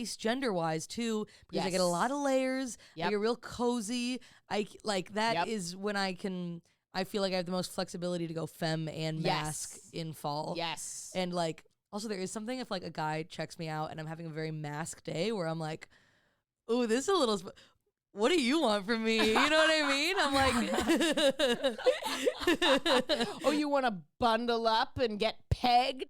nice gender-wise too, because I get a Yes. lot of layers. I Yep. get real cozy. That Yep. is when I feel like I have the most flexibility to go femme and mask Yes. in fall. Yes. And like, also there is something if like a guy checks me out and I'm having a very masked day where I'm like, ooh, this is a little. What do you want from me? You know what I mean? I'm like, Oh, you want to bundle up and get pegged?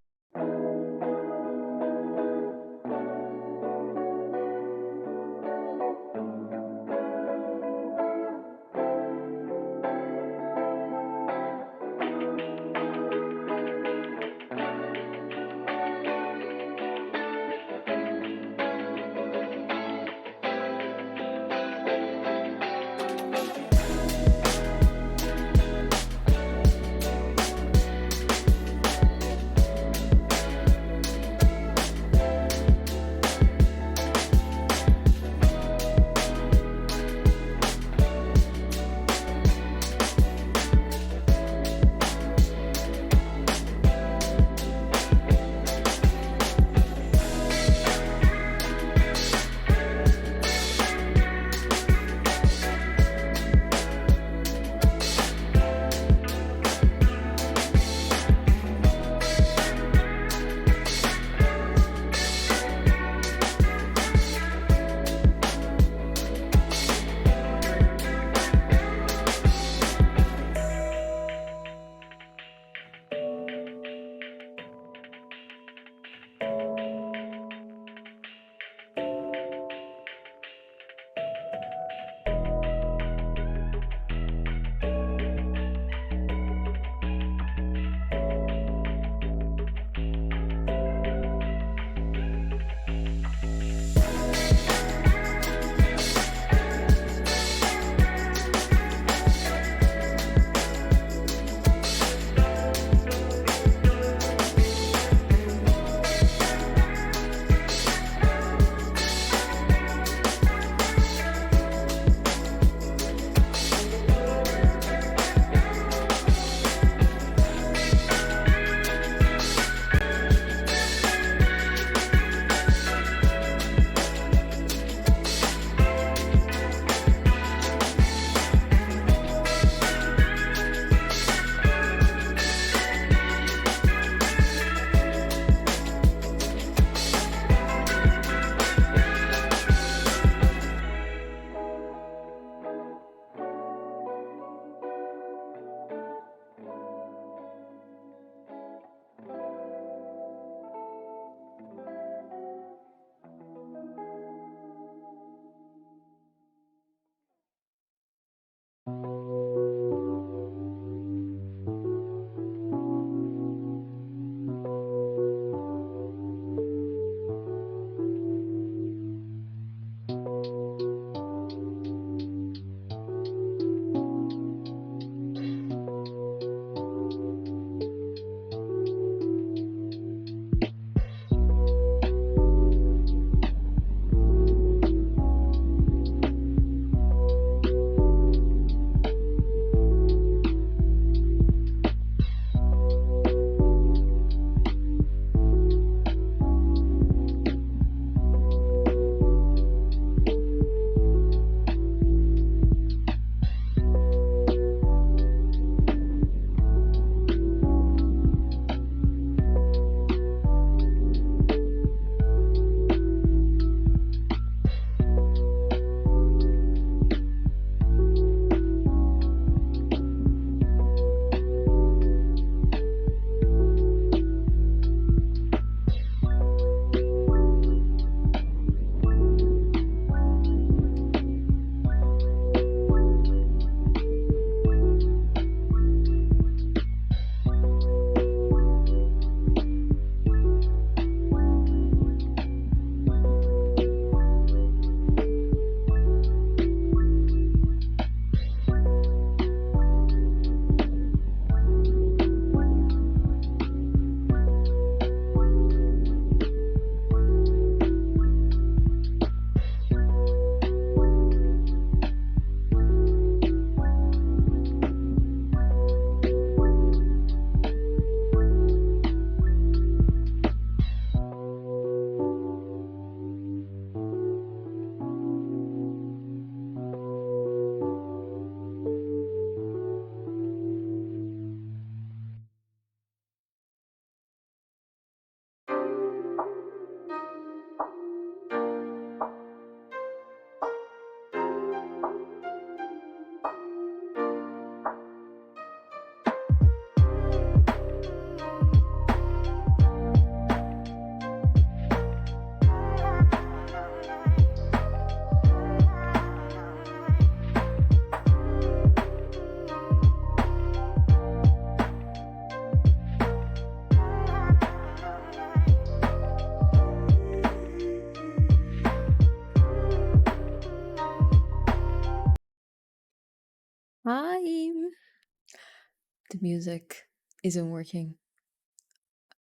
The music isn't working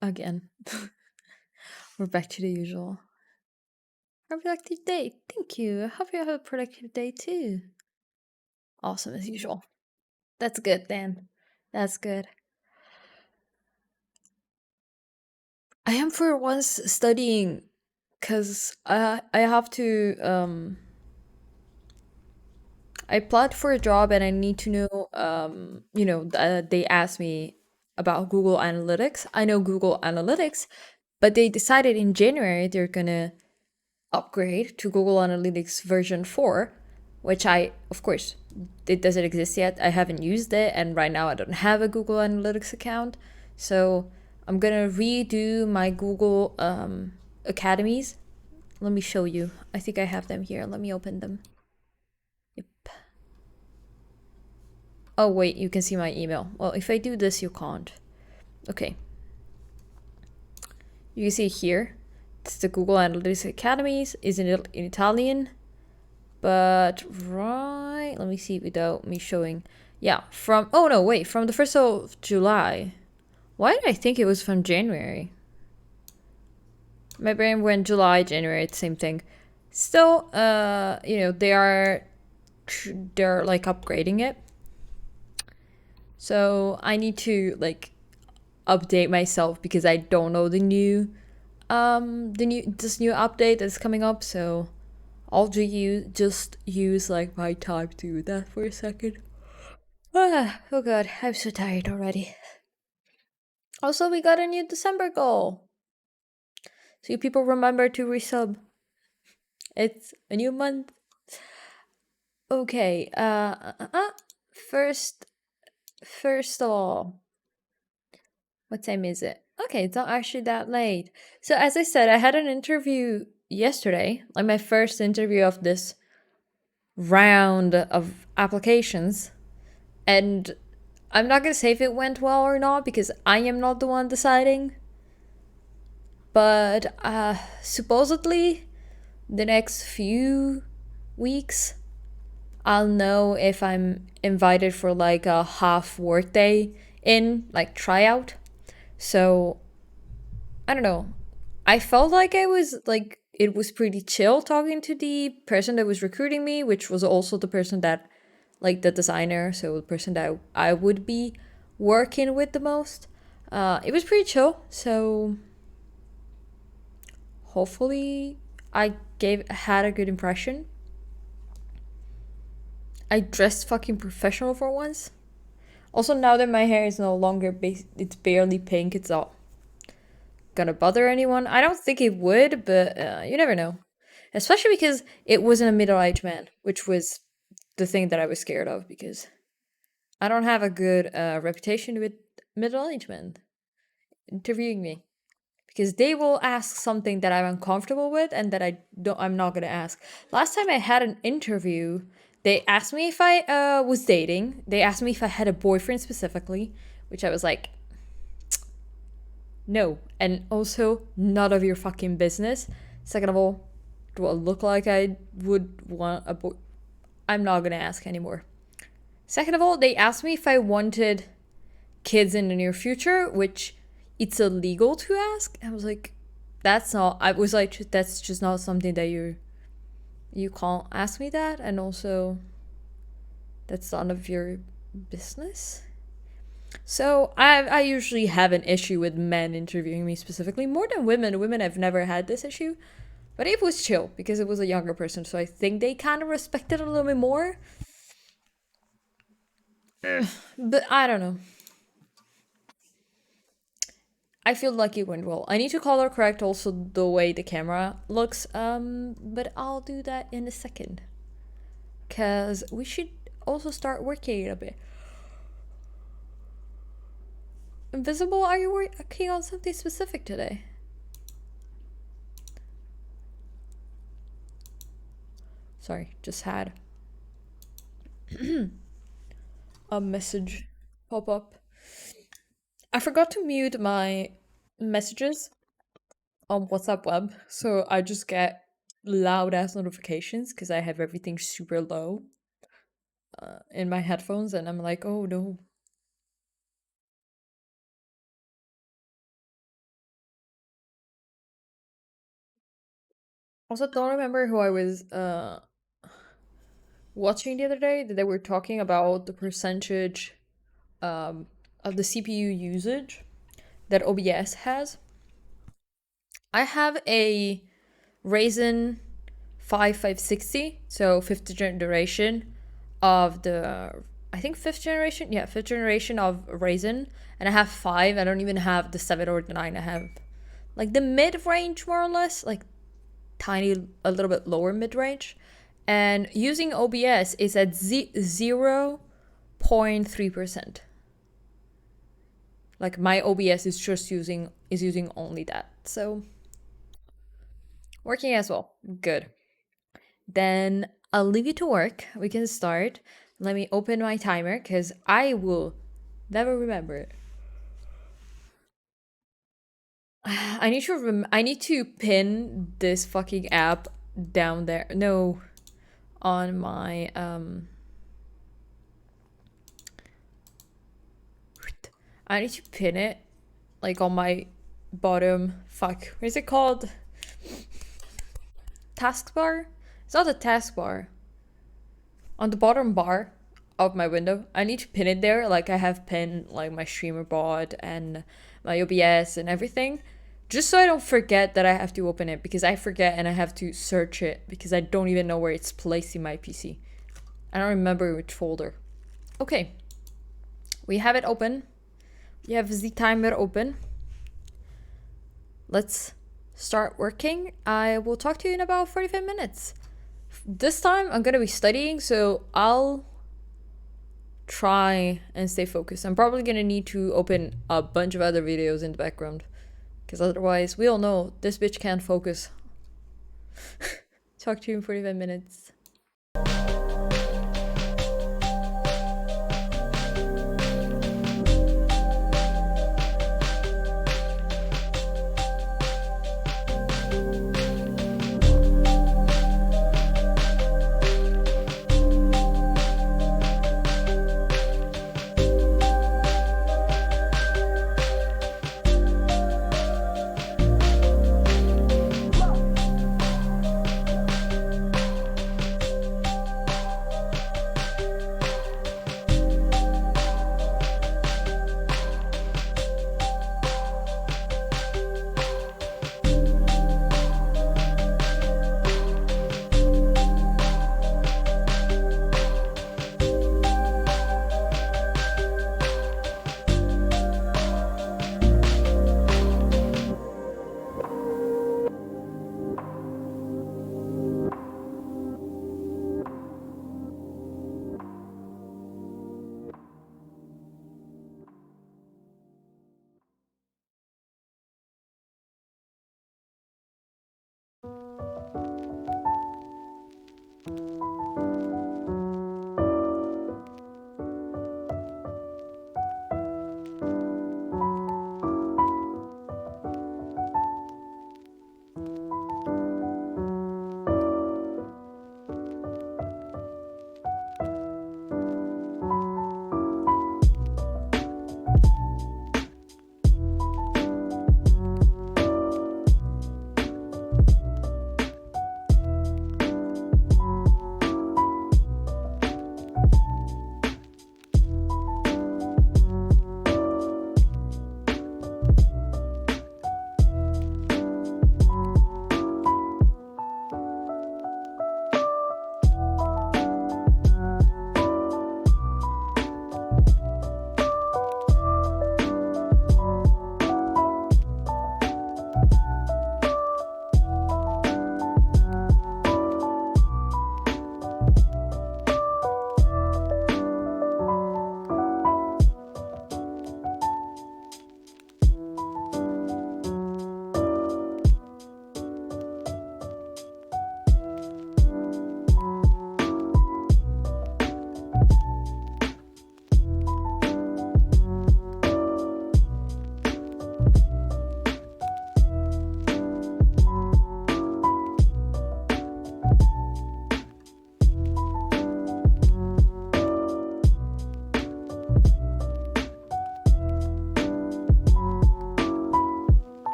again. We're back to the usual. Have a productive day. Thank you. I hope you have a productive day too. Awesome as usual. That's good, Dan. That's good. I am for once studying because I have to I applied for a job and I need to know they asked me about Google Analytics. I know Google Analytics, but they decided in January they're gonna upgrade to Google Analytics version 4, which of course, it doesn't exist yet. I haven't used it, and right now I don't have a Google Analytics account. So I'm gonna redo my Google academies. Let me show you. I think I have them here. Let me open them. Yep. Oh, wait, you can see my email. Well, if I do this, you can't. Okay. You can see here. It's the Google Analytics Academies. Is in Italian. But let me see without me showing. Yeah, from the 1st of July. Why did I think it was from January? My brain went July, January, it's the same thing. Still, they're like upgrading it. So I need to like update myself because I don't know this new update that's coming up, so I'll just use like my time to do that for a second. Oh god, I'm so tired already. Also, we got a new December goal. So you people remember to resub. It's a new month. Okay, first of all, what time is it? Okay, it's not actually that late. So as I said, I had an interview yesterday, like my first interview of this round of applications. And I'm not gonna say if it went well or not because I am not the one deciding. But supposedly, the next few weeks, I'll know if I'm invited for like a half workday like tryout. So I don't know. I felt like it was pretty chill talking to the person that was recruiting me, which was also the person that like the designer, so the person that I would be working with the most. It was pretty chill, so hopefully I had a good impression. I dressed fucking professional for once. Also, now that my hair is no longer it's barely pink, it's not gonna bother anyone. I don't think it would, but you never know. Especially because it wasn't a middle-aged man, which was the thing that I was scared of because I don't have a good reputation with middle-aged men interviewing me because they will ask something that I'm uncomfortable with and that I'm not gonna ask. Last time I had an interview, they asked me if I was dating. They asked me if I had a boyfriend specifically, which I was like, no. And also, none of your fucking business. Second of all, do I look like I would want a boy? I'm not gonna ask anymore. Second of all, they asked me if I wanted kids in the near future, which it's illegal to ask. I was like, that's just not something that you can't ask me that, and also that's none of your business. So I usually have an issue with men interviewing me specifically more than women. Women, I've never had this issue, but it was chill because it was a younger person, so I think they kind of respected it a little bit more. But I don't know. I feel like it went well. I need to color correct also the way the camera looks, but I'll do that in a second. Cause we should also start working a bit. Invisible, are you working on something specific today? Sorry, just had a message pop up. I forgot to mute my messages on WhatsApp web, so I just get loud ass notifications because I have everything super low in my headphones, and I'm like, oh no. Also, don't remember who I was watching the other day that they were talking about the percentage of the CPU usage that OBS has. I have a Ryzen 560, so fifth generation of the, I think fifth generation, yeah, fifth generation of Ryzen, and I have 5. I don't even have the 7 or the 9. I have like the mid range, more or less, like tiny, a little bit lower mid range, and using OBS is at 0.3%. Like my OBS is just using only that. So working as well. Good. Then I'll leave you to work. We can start. Let me open my timer because I will never remember it. I need to pin this fucking app down there. No, on my I need to pin it like on my bottom, what is it called? Taskbar? It's not a taskbar. On the bottom bar of my window, I need to pin it there. Like I have pinned like my streamer bot and my OBS and everything, just so I don't forget that I have to open it, because I forget and I have to search it because I don't even know where it's placed in my PC. I don't remember which folder. Okay, we have it open. We have the timer open. Let's start working. I will talk to you in about 45 minutes. This time I'm gonna be studying, so I'll try and stay focused. I'm probably gonna need to open a bunch of other videos in the background, because otherwise we all know this bitch can't focus. Talk to you in 45 minutes.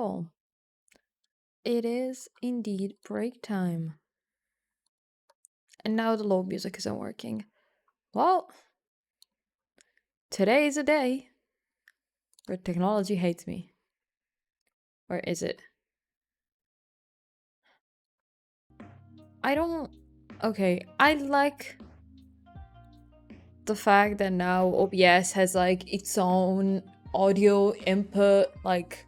people. It is indeed break time. And now the low music isn't working. Well, today is a day where technology hates me. Or is it? I don't... Okay, I like the fact that now OBS has like its own audio input, like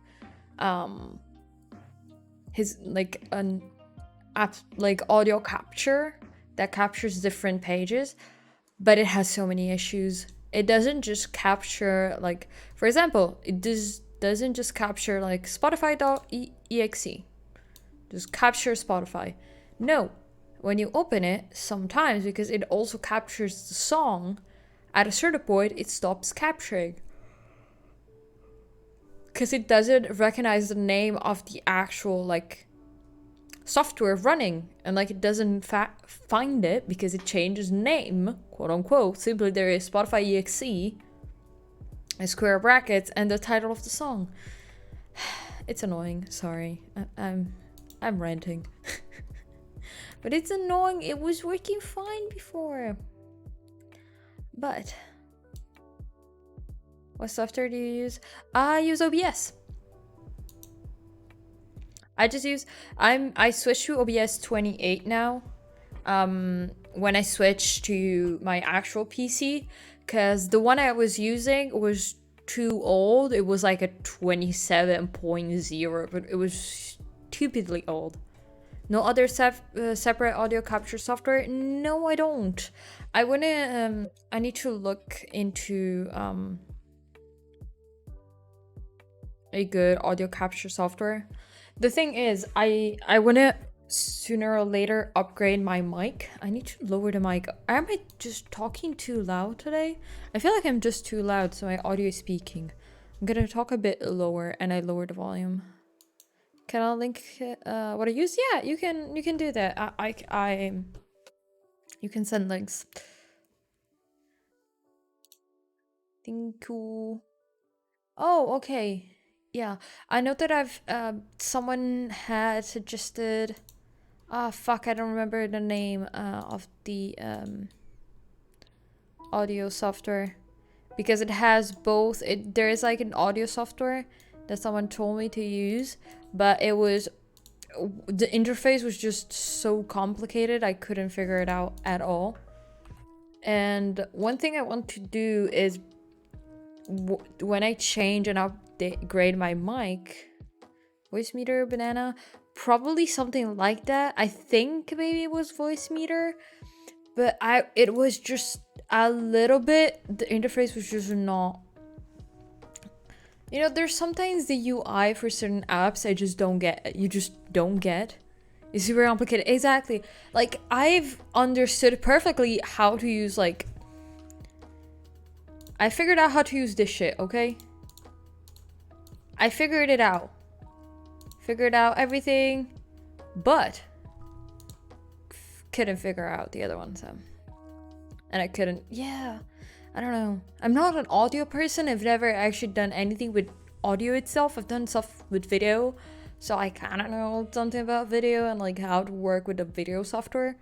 his like an app, like audio capture that captures different pages, but it has so many issues. It doesn't just capture, like, for example, it doesn't just capture like Spotify.exe, just capture Spotify. No, when you open it, sometimes, because it also captures the song, at a certain point it stops capturing because it doesn't recognize the name of the actual like software running, and like it doesn't find it because it changes name, quote unquote. Simply there is Spotify exe, a square brackets, and the title of the song. It's annoying. Sorry, I'm ranting. But it's annoying. It was working fine before. But what software do you use? I use OBS. I switched to OBS 28 now. When I switched to my actual PC, because the one I was using was too old. It was like a 27.0, but it was stupidly old. No other separate audio capture software? No, I don't. I need to look into a good audio capture software. The thing is, I wanna sooner or later upgrade my mic. I need to lower the mic. Am I just talking too loud today? I feel like I'm just too loud, so my audio is speaking. I'm gonna talk a bit lower, and I lower the volume. Can I link what I use? Yeah, you can do that. You can send links. Thank you. Oh, okay. Yeah, I know that I've someone had suggested. Fuck, I don't remember the name of the audio software, because it has both. There is like an audio software that someone told me to use, but the interface was just so complicated I couldn't figure it out at all. And one thing I want to do is when I change and upgrade my mic, voice meter, banana, probably something like that. I think maybe it was voice meter, but it was just a little bit, the interface was just not, you know, there's sometimes the UI for certain apps I just don't get. You just don't get. It's super complicated. Exactly. Like, I've understood perfectly how to use, like, I figured out how to use this shit, okay? I figured it out. Figured out everything, but couldn't figure out the other one, so. And I couldn't, yeah, I don't know. I'm not an audio person. I've never actually done anything with audio itself. I've done stuff with video, so I kind of know something about video and like how to work with the video software,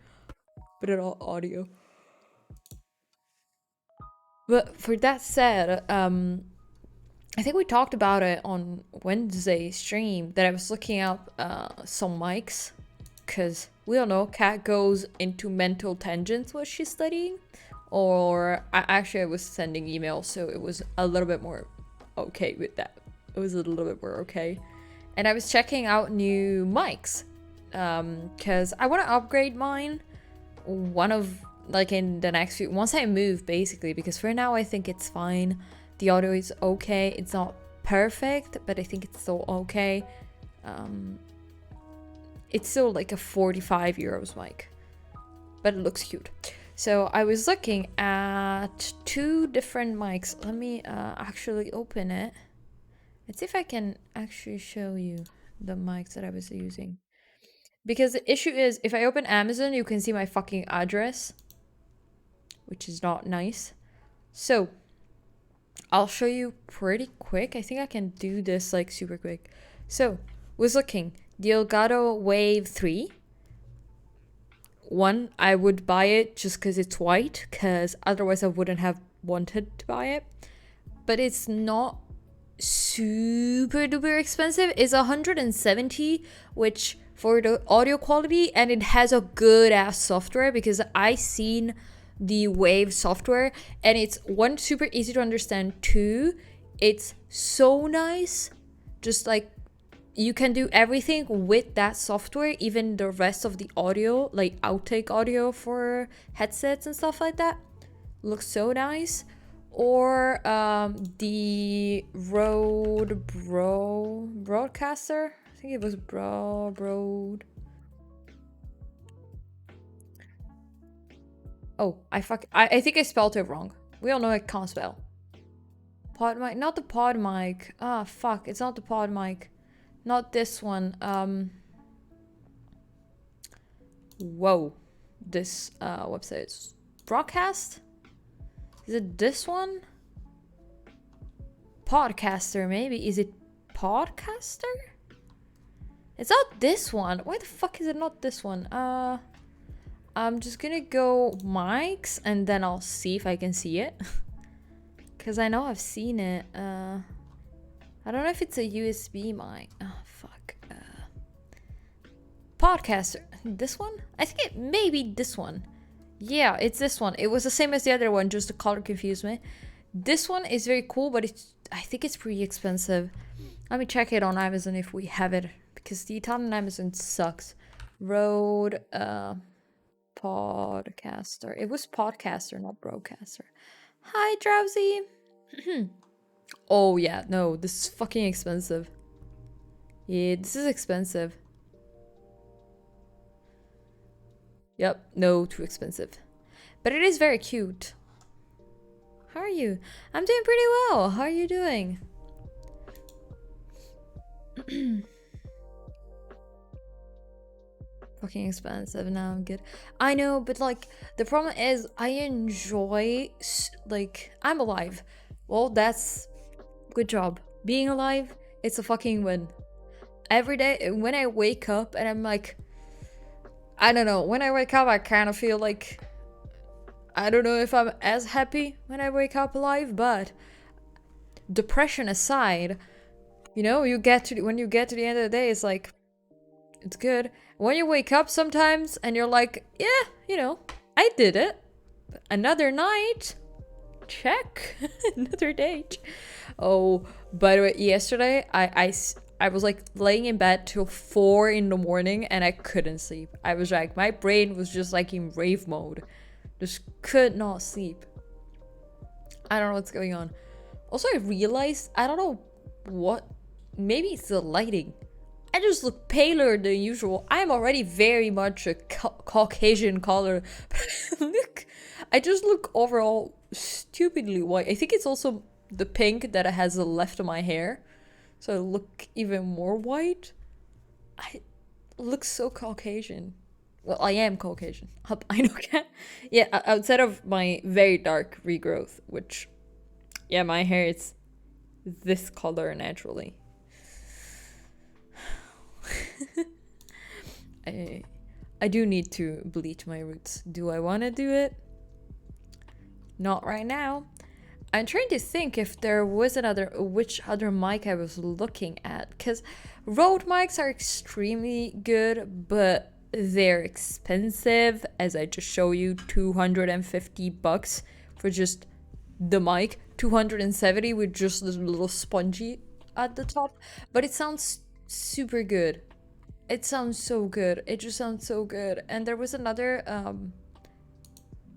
but it's all audio. But for that said, I think we talked about it on Wednesday's stream that I was looking up some mics, because we all know Kat goes into mental tangents while she's studying, or I was sending emails, so it was a little bit more okay with that. It was a little bit more okay. And I was checking out new mics, because I want to upgrade mine in the next few, once I move basically, because for now I think it's fine. The audio is okay. It's not perfect, but I think it's still okay. It's still like a 45 euros mic, but it looks cute. So I was looking at 2 different mics. Let me actually open it. Let's see if I can actually show you the mics that I was using. Because the issue is, if I open Amazon, you can see my fucking address, which is not nice. So I'll show you pretty quick. I think I can do this like super quick. So, was looking. The Elgato Wave 3. One, I would buy it just because it's white, because otherwise I wouldn't have wanted to buy it. But it's not super duper expensive. It's 170, which for the audio quality, and it has a good ass software, because I seen the Wave software and it's one, super easy to understand, two, it's so nice. Just like, you can do everything with that software, even the rest of the audio, like outtake audio for headsets and stuff like that. Looks so nice. Or the Broadcaster. I think it was Broad. Oh, I think I spelled it wrong. We all know I can't spell. Pod mic, not the pod mic. Ah, fuck, it's not the pod mic. Not this one. Whoa. This website is Broadcast? Is it this one? Podcaster, maybe. Is it Podcaster? It's not this one. Why the fuck is it not this one? I'm just gonna go mics and then I'll see if I can see it. Because I know I've seen it. I don't know if it's a USB mic. Oh, fuck. Podcaster. This one? I think it may be this one. Yeah, it's this one. It was the same as the other one, just the color confused me. This one is very cool, but I think it's pretty expensive. Let me check it on Amazon if we have it, because the Italian Amazon sucks. Rode Podcaster. It was Podcaster, not Broadcaster. Hi, Drowsy. Oh yeah, no, this is fucking expensive. Yeah, this is expensive. Yep, no, too expensive. But it is very cute. How are you? I'm doing pretty well. How are you doing? Fucking expensive. Now I'm good. I know, but like, the problem is I enjoy, like, I'm alive. Well, that's good job. Being alive, it's a fucking win. Every day when I wake up and I'm like, I don't know, when I wake up I kind of feel like, I don't know if I'm as happy when I wake up alive, but depression aside, you know, when you get to the end of the day, it's like, it's good. When you wake up sometimes and you're like, yeah, you know, I did it. Another night. Check. Another day. Oh, by the way, yesterday I was like laying in bed till 4 in the morning and I couldn't sleep. I was like, my brain was just like in rave mode. Just could not sleep. I don't know what's going on. Also, I realized, I don't know what, maybe it's the lighting. I just look paler than usual. I'm already very much a Caucasian color. Look, I just look overall stupidly white. I think it's also the pink that has left of my hair. So I look even more white. I look so Caucasian. Well, I am Caucasian. I know. Yeah, outside of my very dark regrowth, which, yeah, my hair is this color naturally. I do need to bleach my roots. Do I want to do it? Not right now. I'm trying to think if there was which other mic I was looking at, because Rode mics are extremely good, but they're expensive, as I just show you, $250 for just the mic, 270 with just this little spongy at the top, but it sounds super good. It sounds so good. It just sounds so good. And there was another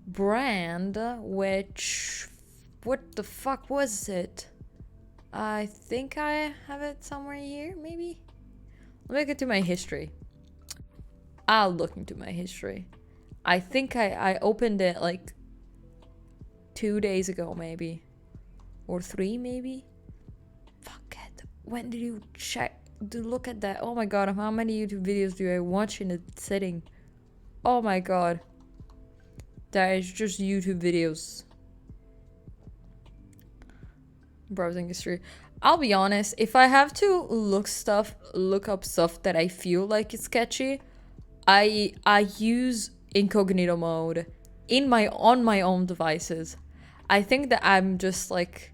brand, which, what the fuck was it? I think I have it somewhere here, maybe? Let me get to my history. I'll look into my history. I think I opened it like 2 days ago, maybe. Or 3, maybe? Fuck it. When did you check? To look at that. Oh my god, how many YouTube videos do I watch in a sitting? Oh my god. That is just YouTube videos. Browsing history. I'll be honest, if I have to look up stuff that I feel like is sketchy, I use incognito mode on my own devices. I think that I'm just like,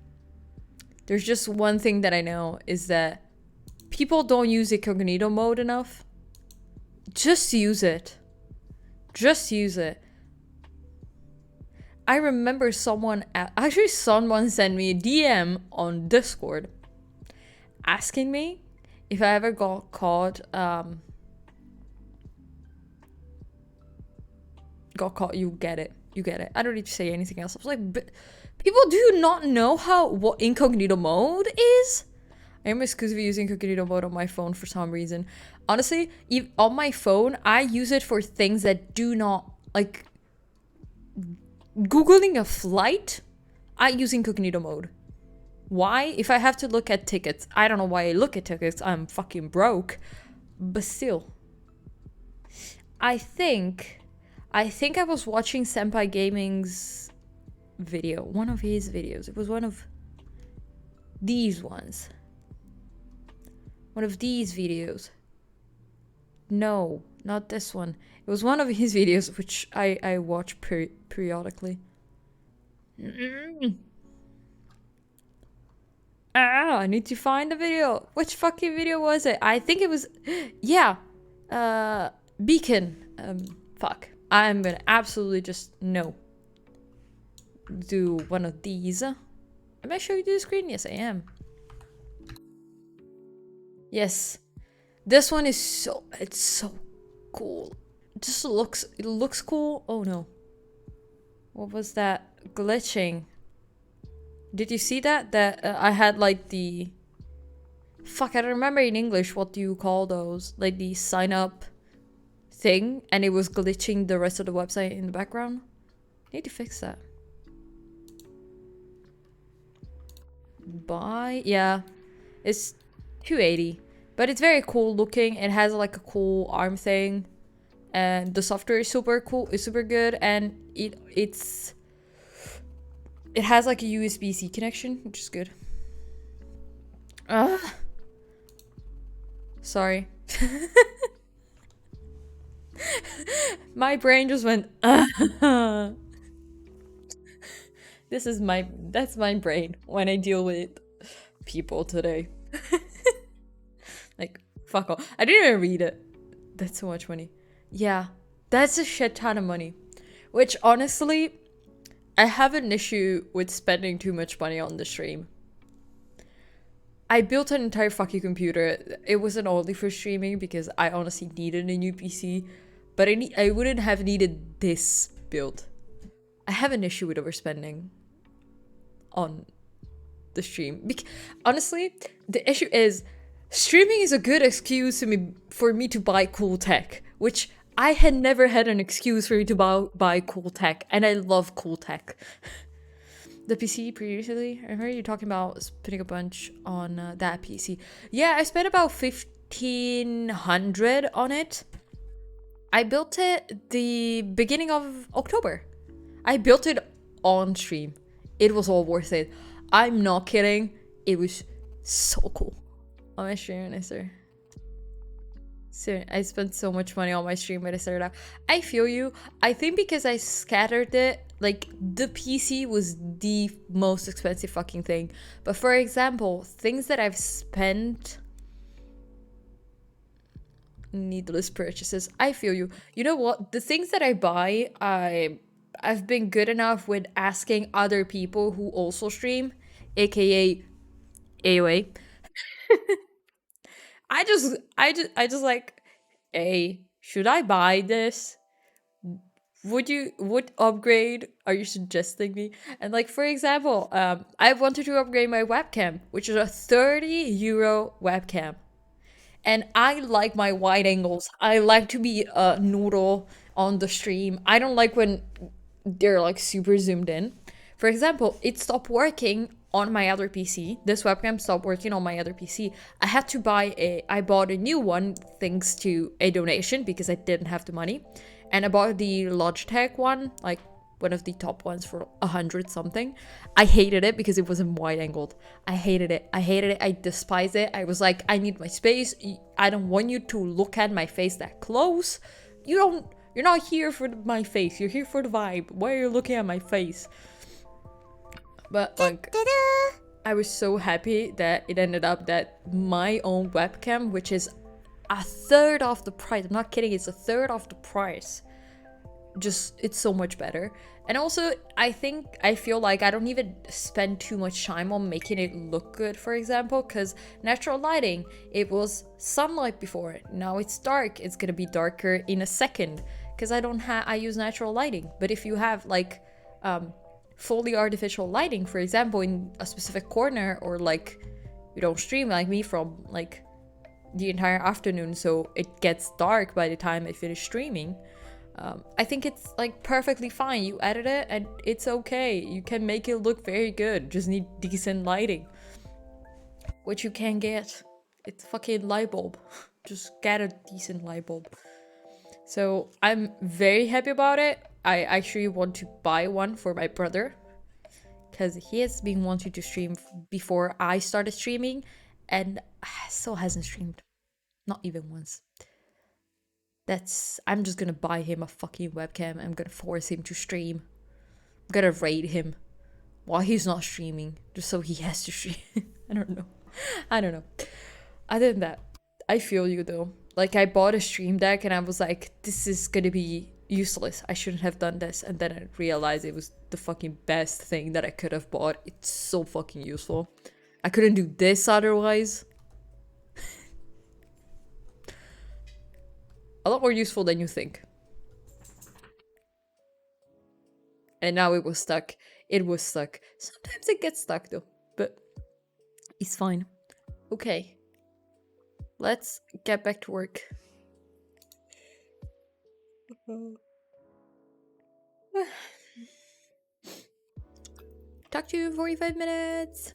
there's just one thing that I know is that people don't use incognito mode enough. Just use it. Just use it. I remember someone sent me a DM on Discord asking me if I ever got caught you get it. I don't need to say anything else. I was like, but people do not know what incognito mode is. I am exclusively using incognito mode on my phone for some reason. Honestly, on my phone, I use it for things that do not, like, Googling a flight, I use incognito mode. Why? If I have to look at tickets, I don't know why I look at tickets, I'm fucking broke. But still. I think I was watching Senpai Gaming's video. One of his videos. It was one of these ones. One of these videos. No, not this one. It was one of his videos, which I watch periodically. I need to find the video. Which fucking video was it? I think it was... Yeah. Beacon. Fuck. I'm gonna absolutely just... No. Do one of these. Am I showing you the screen? Yes, I am. Yes. This one is so... It's so cool. It looks cool. Oh no. What was that? Glitching. Did you see that? That I had like the... Fuck, I don't remember in English what do you call those. Like the sign up thing. And it was glitching the rest of the website in the background. Need to fix that. Buy? Yeah. It's 280. But it's very cool looking. It has like a cool arm thing. And the software is super cool. It's super good. And it has like a USB-C connection, which is good. Sorry. My brain just went, That's my brain when I deal with people today. Like, fuck off. I didn't even read it. That's so much money. Yeah, that's a shit ton of money. Which, honestly, I have an issue with spending too much money on the stream. I built an entire fucking computer. It wasn't only for streaming because I honestly needed a new PC. But I wouldn't have needed this build. I have an issue with overspending on the stream. Honestly, the issue is streaming is a good excuse for me to buy cool tech, which I had never had an excuse for me to buy cool tech, and I love cool tech. The PC previously, I heard you talking about spending a bunch on that PC. Yeah, I spent about 1,500 on it. I built it the beginning of October. I built it on stream. It was all worth it. I'm not kidding. It was so cool. On my stream, I started. So I spent so much money on my stream when I started out. I feel you. I think because I scattered it, like the PC was the most expensive fucking thing. But for example, things that I've spent, needless purchases. I feel you. You know what? The things that I buy, I've been good enough with asking other people who also stream, aka AOA. I just like, hey, should I buy this? What upgrade are you suggesting me? And like, for example, I wanted to upgrade my webcam, which is a 30 euro webcam. And I like my wide angles. I like to be a noodle on the stream. I don't like when they're like super zoomed in. For example, it stopped working on my other PC. This webcam stopped working on my other PC. I bought a new one thanks to a donation because I didn't have the money. And I bought the Logitech one, like one of the top ones for 100 something. I hated it because it wasn't wide angled. I hated it. I despised it. I was like, I need my space. I don't want you to look at my face that close. You're not here for my face. You're here for the vibe. Why are you looking at my face? But like, I was so happy that it ended up that my own webcam, which is a third of the price, I'm not kidding, it's a third of the price, just, it's so much better. And also, I feel like I don't even spend too much time on making it look good, for example, because natural lighting, it was sunlight before, now it's dark, it's gonna be darker in a second, because I use natural lighting. But if you have like fully artificial lighting, for example, in a specific corner, or like you don't stream like me from like the entire afternoon, so it gets dark by the time I finish streaming, I think it's like perfectly fine. You edit it and it's okay. You can make it look very good. Just need decent lighting, which you can get. It's fucking light bulb. Just get a decent light bulb. So I'm very happy about it. I actually want to buy one for my brother, because he has been wanting to stream before I started streaming, and still hasn't streamed. Not even once. I'm just gonna buy him a fucking webcam. I'm gonna force him to stream. I'm gonna raid him while he's not streaming, just so he has to stream. I don't know. Other than that, I feel you though. Like, I bought a stream deck and I was like, this is gonna be useless. I shouldn't have done this. And then I realized it was the fucking best thing that I could have bought. It's so fucking useful. I couldn't do this otherwise. A lot more useful than you think. And now it was stuck. Sometimes it gets stuck though, but it's fine. Okay. Let's get back to work. Talk to you in 45 minutes.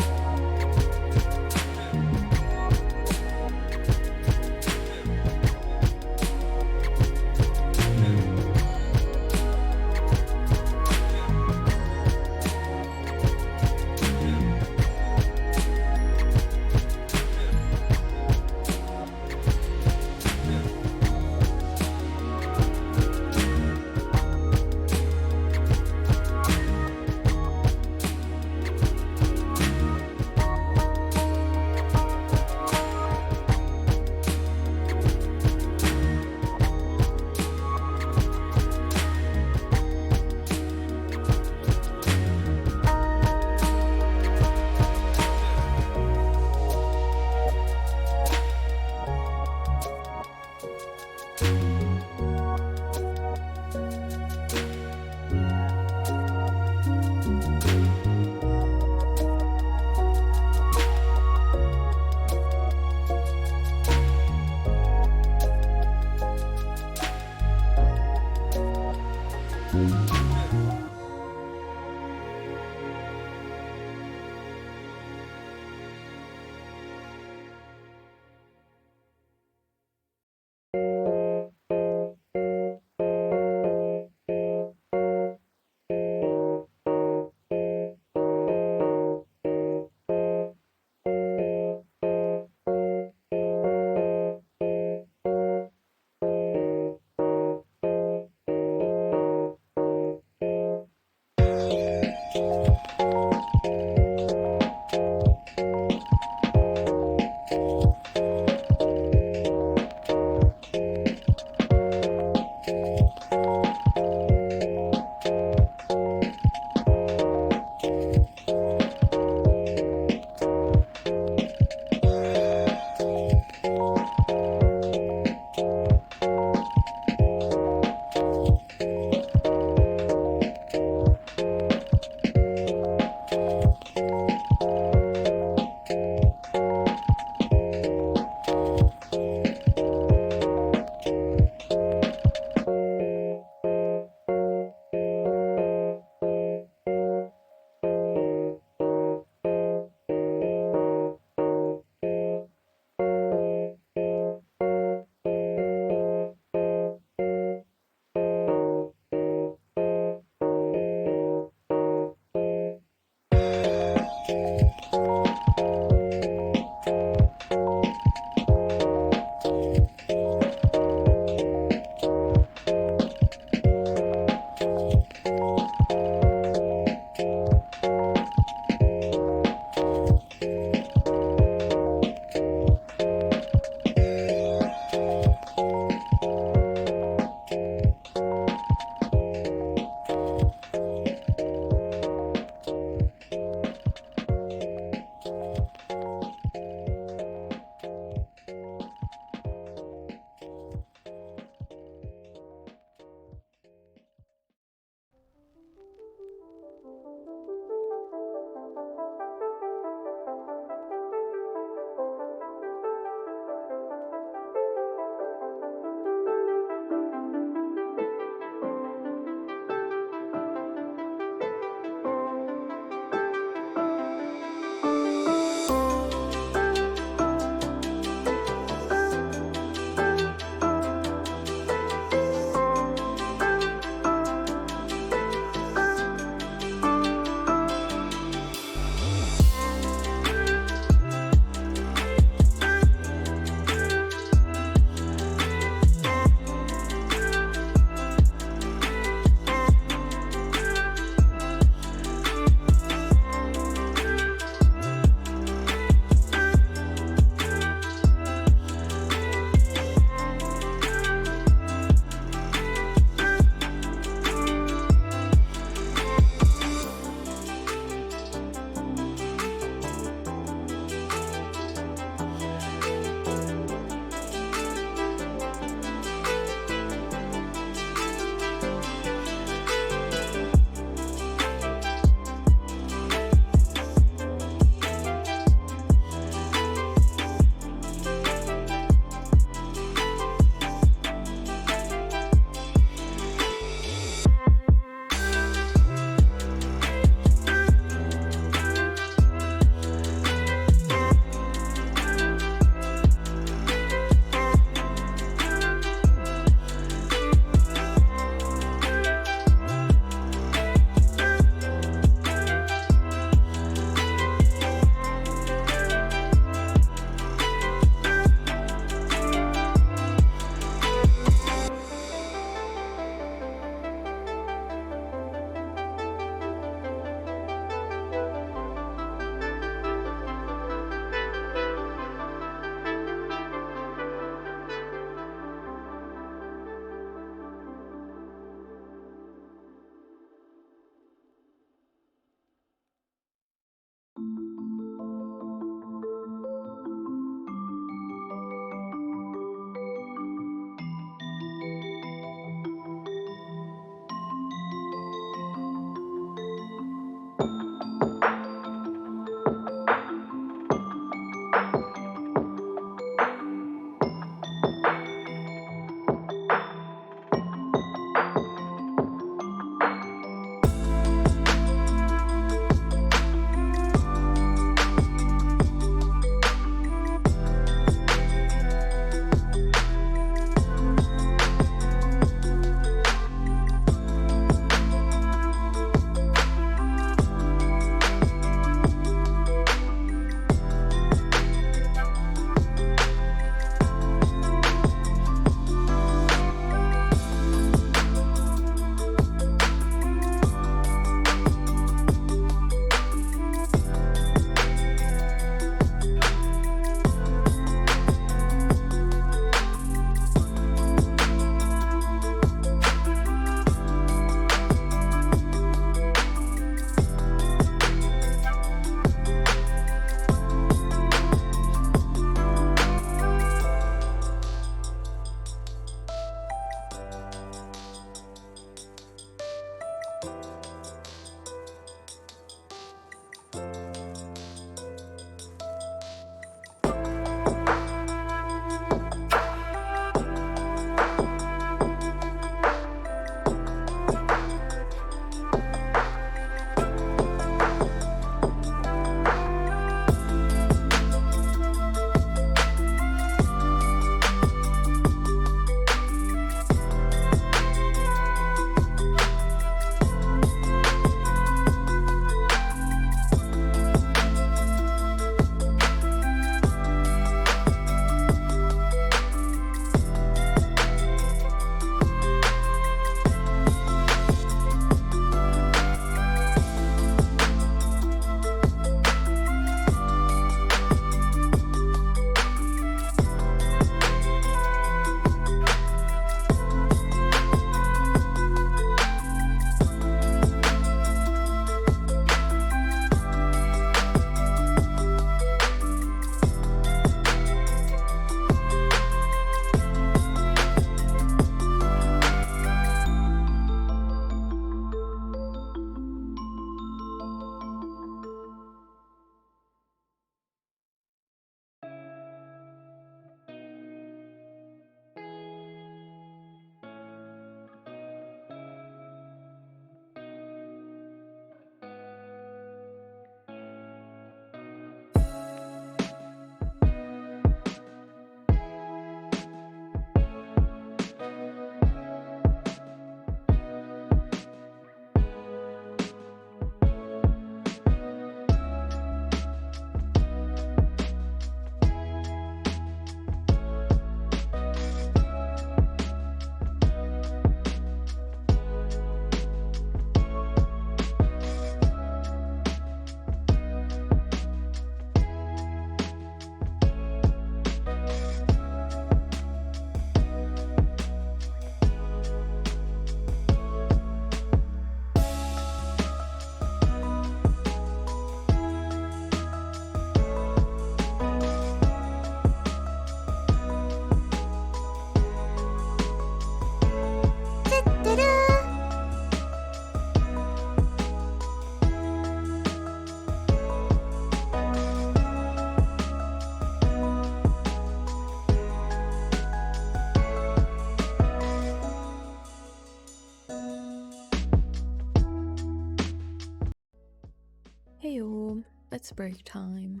Heyo, it's break time.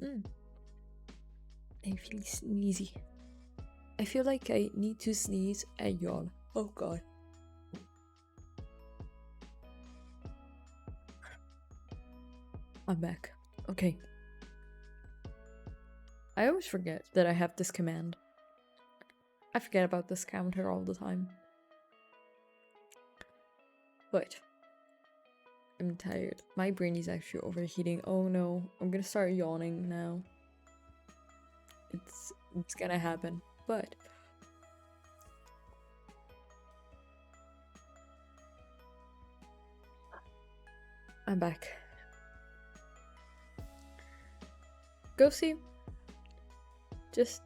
I feel sneezy. I feel like I need to sneeze and yawn. Oh god. I'm back. Okay. I always forget that I have this command. I forget about this counter all the time. But I'm tired. My brain is actually overheating. Oh no, I'm gonna start yawning now. It's gonna happen. But I'm back. Go see. Just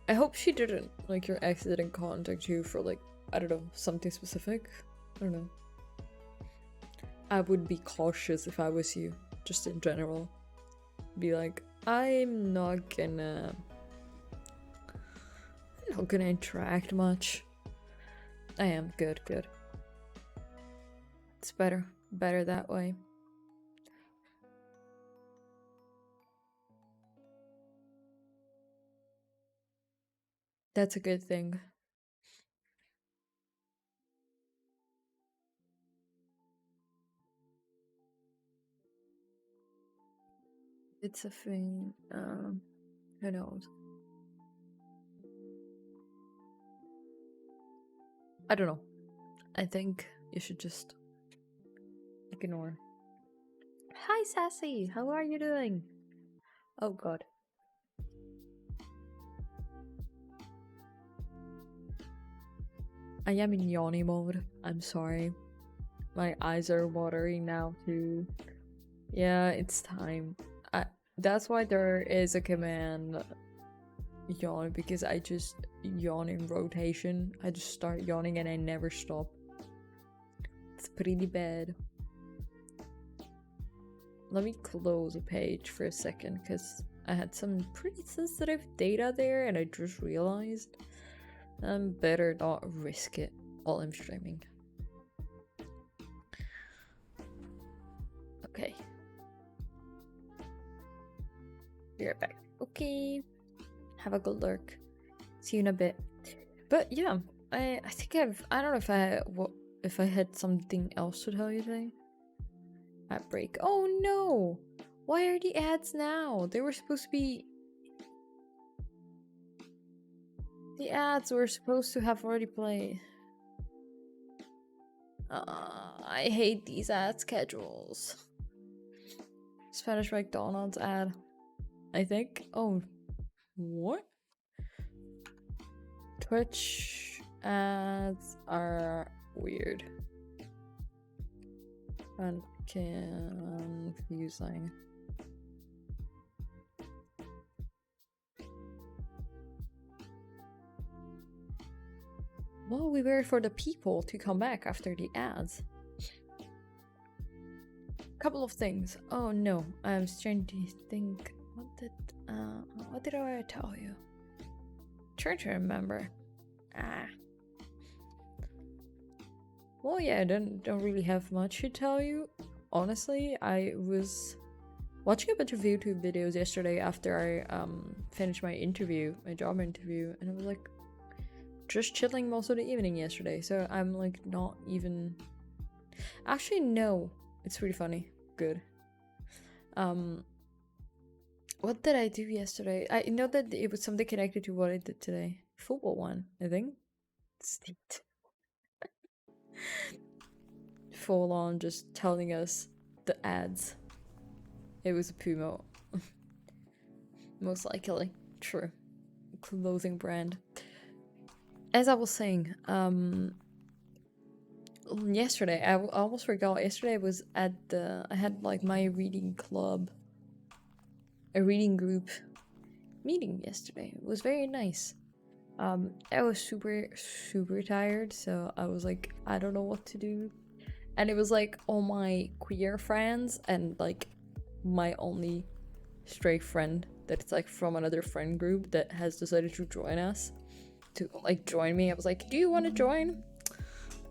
I hope she didn't, like, your ex didn't contact you for, like, I don't know, something specific. I don't know. I would be cautious if I was you, just in general. Be like, I'm not gonna interact much. I am good. It's better that way. That's a good thing. It's a thing. Who knows? I don't know. I think you should just ignore. Hi, Sassy. How are you doing? Oh god. I am in yawny mode. I'm sorry. My eyes are watering now too. Yeah, it's time. That's why there is a command yawn, because I just yawn in rotation. I just start yawning and I never stop. It's pretty bad. let me close a page for a second because I had some pretty sensitive data there and I just realized I'm better not risk it while I'm streaming. Okay. Be right back. Okay. Have a good look. See you in a bit. But yeah, I think I don't know if I had something else to tell you today. At break. Oh no! Why are the ads now? They were supposed to be. The ads were supposed to have already played. I hate these ad schedules. Spanish McDonald's ad. I think. Oh, what? Twitch ads are weird and confusing. Well, we wait for the people to come back after the ads. Couple of things. Oh no, I'm trying to think. What did I tell you? Trying to remember. Well, yeah, I don't really have much to tell you. Honestly, I was watching a bunch of YouTube videos yesterday after I finished my job interview, and I was like just chilling most of the evening yesterday. So I'm like not even. Actually, no, it's pretty funny. Good. What did I do yesterday? I know that it was something connected to what I did today. Football one, I think. Sneaked. Full on just telling us the ads. It was a Puma. Most likely. True. Clothing brand. As I was saying, yesterday, I almost forgot. Yesterday I was I had like my reading club. A reading group meeting yesterday. It was very nice. I was super tired, so I was like, I don't know what to do. And it was like all my queer friends and like my only straight friend that's like from another friend group that has decided to join us. To like join me. I was like, do you want to join?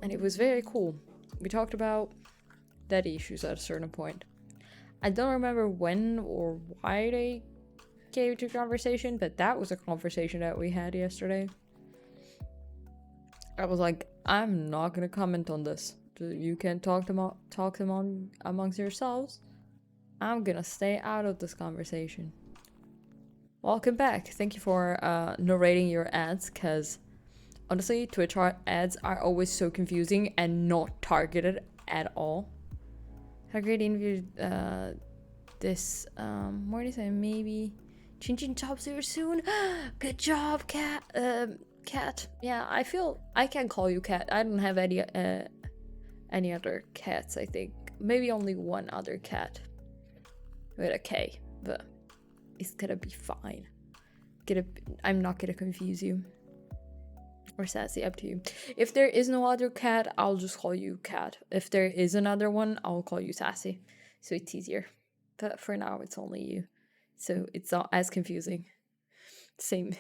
And it was very cool. We talked about daddy issues at a certain point. I don't remember when or why they came to conversation, but that was a conversation that we had yesterday. I was like, I'm not gonna comment on this. You can talk them on amongst yourselves. I'm gonna stay out of this conversation. Welcome back. Thank you for narrating your ads, because honestly, Twitch ads are always so confusing and not targeted at all. Had a great interview this morning, so maybe changing jobs very soon. Good job, Cat. Cat. Yeah, I feel I can call you Cat. I don't have any other cats. I think maybe only one other cat with a K, but it's gonna be fine. I'm not gonna confuse you. Or Sassy, up to you. If there is no other cat, I'll just call you Cat. If there is another one, I'll call you Sassy. So it's easier. But for now, it's only you. So it's not as confusing. Same.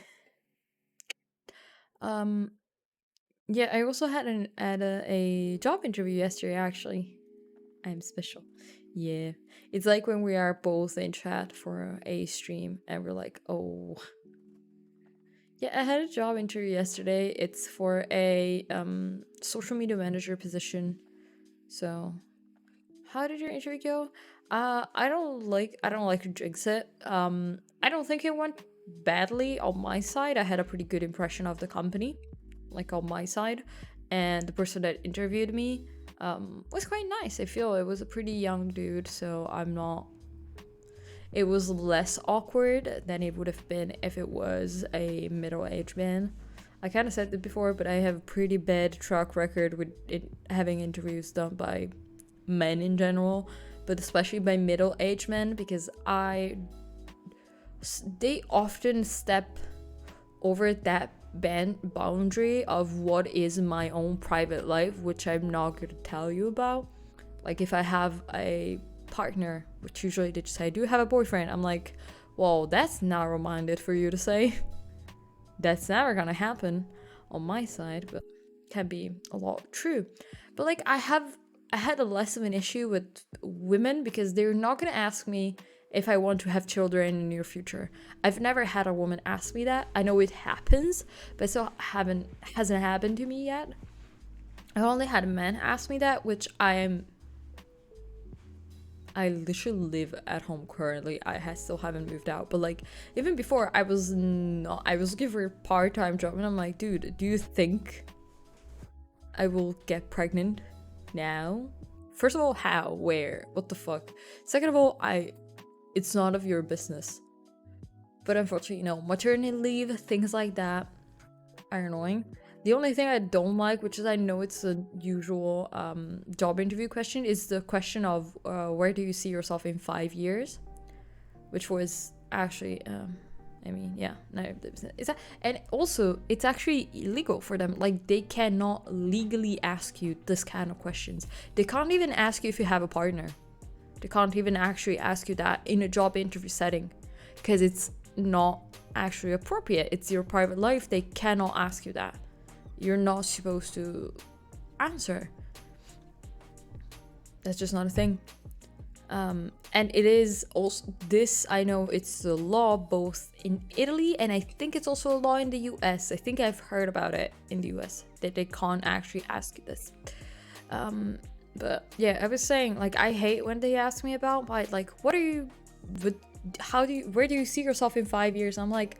Yeah, I also had a job interview yesterday, actually. I'm special. Yeah. It's like when we are both in chat for a stream and we're like, oh. Yeah, I had a job interview yesterday. It's for a social media manager position. So, how did your interview go? I don't like to jinx it. I don't think it went badly on my side. I had a pretty good impression of the company, like on my side, and the person that interviewed me was quite nice. I feel it was a pretty young dude, so it was less awkward than it would have been if it was a middle-aged man. I kind of said it before, but I have a pretty bad track record with having interviews done by men in general, but especially by middle-aged men, because they often step over that boundary of what is my own private life, which I'm not going to tell you about. Like if I have a partner, which usually they just say, do you have a boyfriend? I'm like, well, that's narrow-minded for you to say. That's never gonna happen on my side, but can be a lot true. But like I had a less of an issue with women because they're not gonna ask me if I want to have children in the near future. I've never had a woman ask me that. I know it happens, but still hasn't happened to me yet. I only had a man ask me that, which I literally live at home currently. I still haven't moved out, but like even before I was looking for a part-time job, and I'm like, dude, do you think I will get pregnant now? First of all, how? Where? What the fuck? Second of all, it's none of your business. But unfortunately, maternity leave, things like that are annoying. The only thing I don't like, which is I know it's a usual job interview question, is the question of where do you see yourself in 5 years? Which was actually, and also it's actually illegal for them. Like they cannot legally ask you this kind of questions. They can't even ask you if you have a partner. They can't even actually ask you that in a job interview setting because it's not actually appropriate. It's your private life. They cannot ask you that. You're not supposed to answer. That's just not a thing. And it is also this, I know it's the law both in Italy and I think it's also a law in the US. I think I've heard about it in the US that they can't actually ask you this. But yeah, I was saying, like, I hate when they ask me about, like, where do you see yourself in 5 years? I'm like,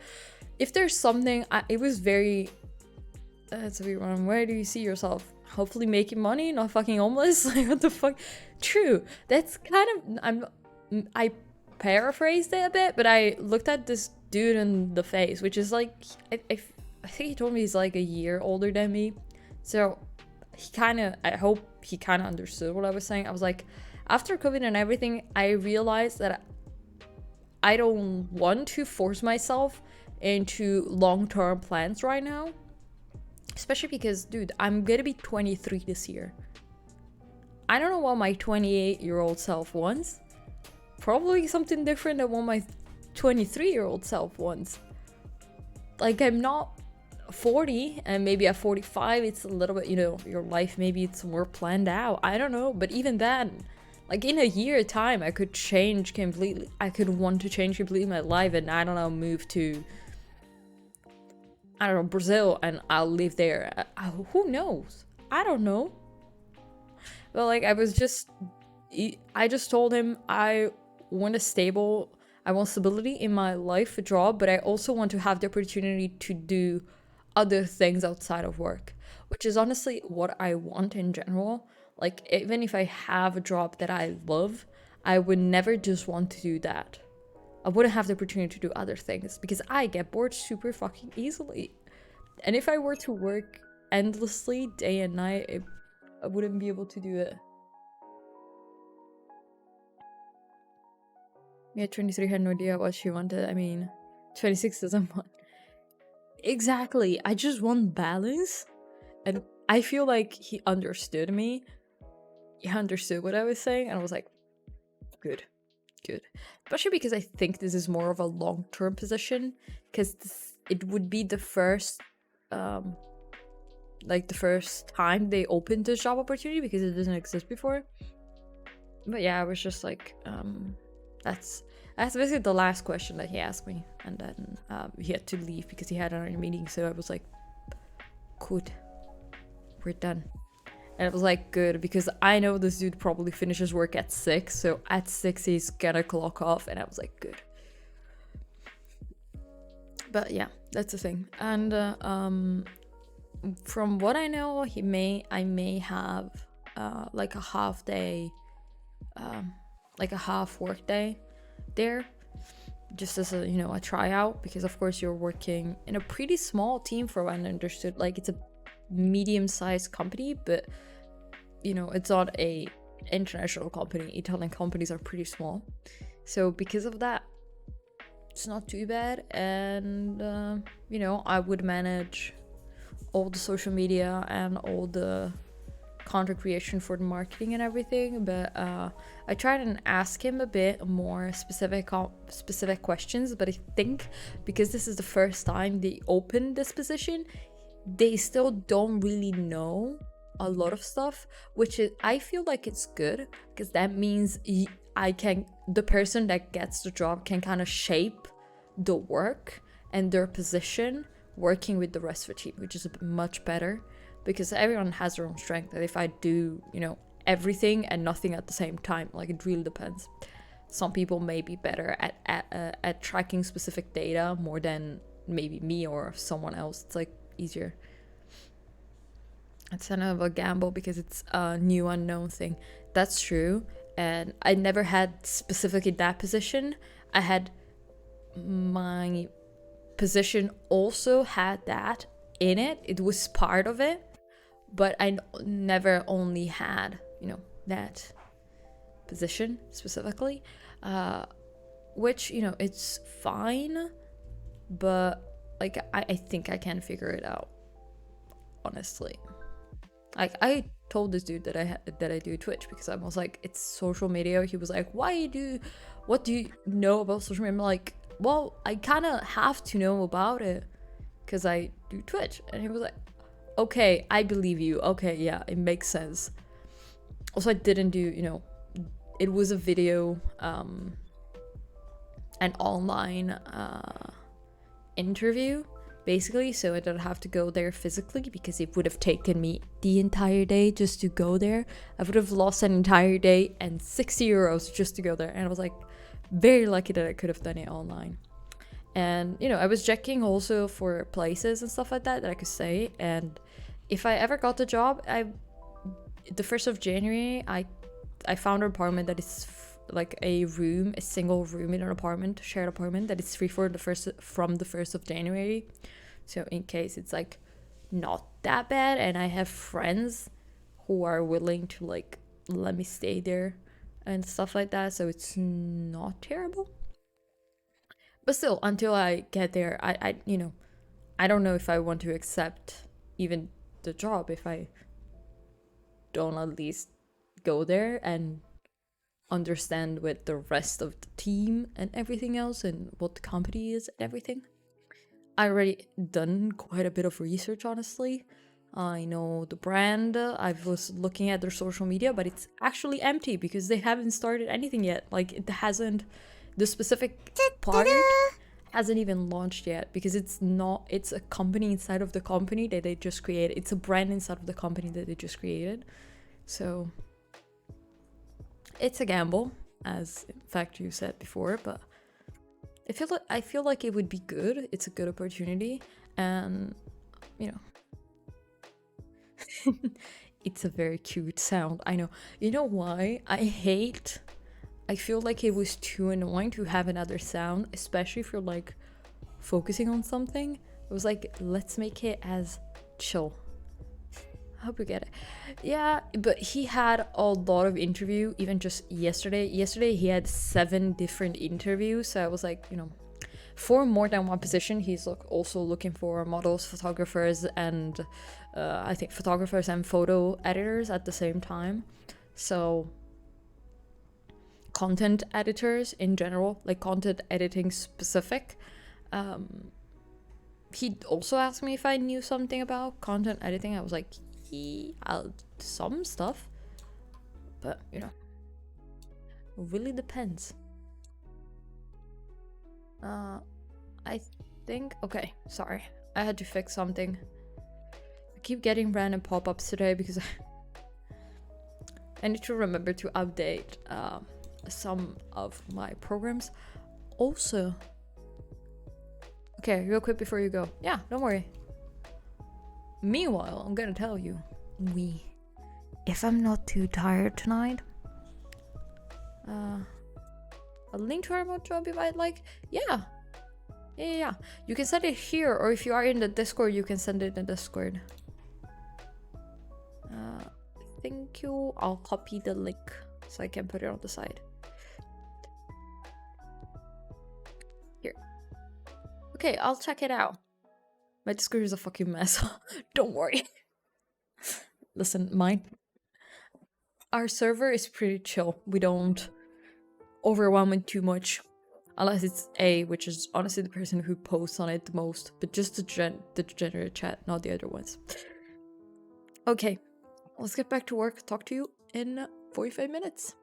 if there's something, it was very, that's a weird one. Where do you see yourself? Hopefully making money, not fucking homeless. Like, what the fuck? True. That's kind of, I paraphrased it a bit, but I looked at this dude in the face, which is like, I think he told me he's like a year older than me. So I hope he kind of understood what I was saying. I was like, after COVID and everything, I realized that I don't want to force myself into long-term plans right now. Especially because, dude, I'm gonna be 23 this year. I don't know what my 28-year-old self wants. Probably something different than what my 23-year-old self wants. Like, I'm not 40, and maybe at 45, it's a little bit, your life, maybe it's more planned out. I don't know, but even then, like, in a year time, I could change completely. I could want to change completely my life and, I don't know, move to, I don't know, Brazil, and I'll live there. Who knows? I don't know. But like, I just told him I want stability in my life, a job, but I also want to have the opportunity to do other things outside of work, which is honestly what I want in general. Like, even if I have a job that I love, I would never just want to do that. I wouldn't have the opportunity to do other things because I get bored super fucking easily. And if I were to work endlessly day and night, I wouldn't be able to do it. Yeah, 23 had no idea what she wanted. I mean, 26 doesn't want. Exactly. I just want balance. And I feel like he understood me. He understood what I was saying. And I was like, good. Especially because I think this is more of a long-term position. Because it would be the first time they opened this job opportunity because it doesn't exist before. But yeah, I was just like, that's basically the last question that he asked me, and then he had to leave because he had another meeting. So I was like, good, we're done. And it was like, good, because I know this dude probably finishes work at 6, so at 6 he's gonna clock off. And I was like, good. But yeah, that's the thing. And from what I know, I may have like a half day, like a half work day there, just as a tryout, because of course you're working in a pretty small team for what I understood. Like, it's a medium-sized company, but it's not a international company. Italian companies are pretty small, so because of that, it's not too bad. And I would manage all the social media and all the content creation for the marketing and everything, but I tried and ask him a bit more specific questions, but I think because this is the first time they opened this position, they still don't really know a lot of stuff, which is, I feel like it's good, because that means the person that gets the job can kind of shape the work and their position working with the rest of the team, which is much better, because everyone has their own strength. That if I do, everything and nothing at the same time, like, it really depends. Some people may be better at tracking specific data more than maybe me or someone else. It's like easier. It's kind of a gamble because it's a new unknown thing. That's true. And I never had specifically that position. I had my position also had that in it. It was part of it. But I never only had, that position specifically. Which, it's fine. But, like, I think I can figure it out. Honestly. Like, I told this dude that I do Twitch, because I was like, it's social media. He was like, what do you know about social media? I'm like, well, I kind of have to know about it because I do Twitch. And he was like, okay, I believe you. Okay, yeah, it makes sense. Also, I didn't do, it was a video, an online interview, basically, so I don't have to go there physically, because it would have taken me the entire day just to go there. I would have lost an entire day and 60 euros just to go there, and I was like very lucky that I could have done it online. And I was checking also for places and stuff like that I could stay, and if I ever got the job, the 1st of January I found an apartment that is like a single room in an apartment, shared apartment, that is free from the 1st of January. So in case it's like not that bad, and I have friends who are willing to like let me stay there and stuff like that, so it's not terrible. But still, until I get there, I don't know if I want to accept even the job if I don't at least go there and understand with the rest of the team and everything else, and what the company is and everything. I already done quite a bit of research, honestly. I know the brand. I was looking at their social media, but it's actually empty because they haven't started anything yet. Like, the specific part hasn't even launched yet, because it's a company inside of the company that they just created. It's a brand inside of the company that they just created. So it's a gamble, as in fact you said before, but I feel like it would be good. It's a good opportunity, and it's a very cute sound. I know. You know why? I feel like it was too annoying to have another sound, especially if you're like focusing on something. It was like, let's make it as chill. I hope you get it. Yeah, but he had a lot of interview, even just yesterday. Yesterday he had 7 different interviews, so I was like, for more than one position. He's also looking for models, photographers, and I think photographers and photo editors at the same time. So content editors in general, like content editing specific. He also asked me if I knew something about content editing. I was like, some stuff, but it really depends. I think, okay, sorry, I had to fix something. I keep getting random pop-ups today because I need to remember to update some of my programs. Also, okay, real quick before you go, yeah, don't worry. Meanwhile, I'm gonna tell you, if I'm not too tired tonight, a link to our remote job you might like. Yeah. You can send it here, or if you are in the Discord, you can send it in the Discord. Thank you. I'll copy the link so I can put it on the side. Here. Okay, I'll check it out. My Discord is a fucking mess. Don't worry. Listen, mine our server is pretty chill. We don't overwhelm it too much. Unless it's A, which is honestly the person who posts on it the most. But just the degenerate chat, not the other ones. Okay, let's get back to work. Talk to you in 45 minutes.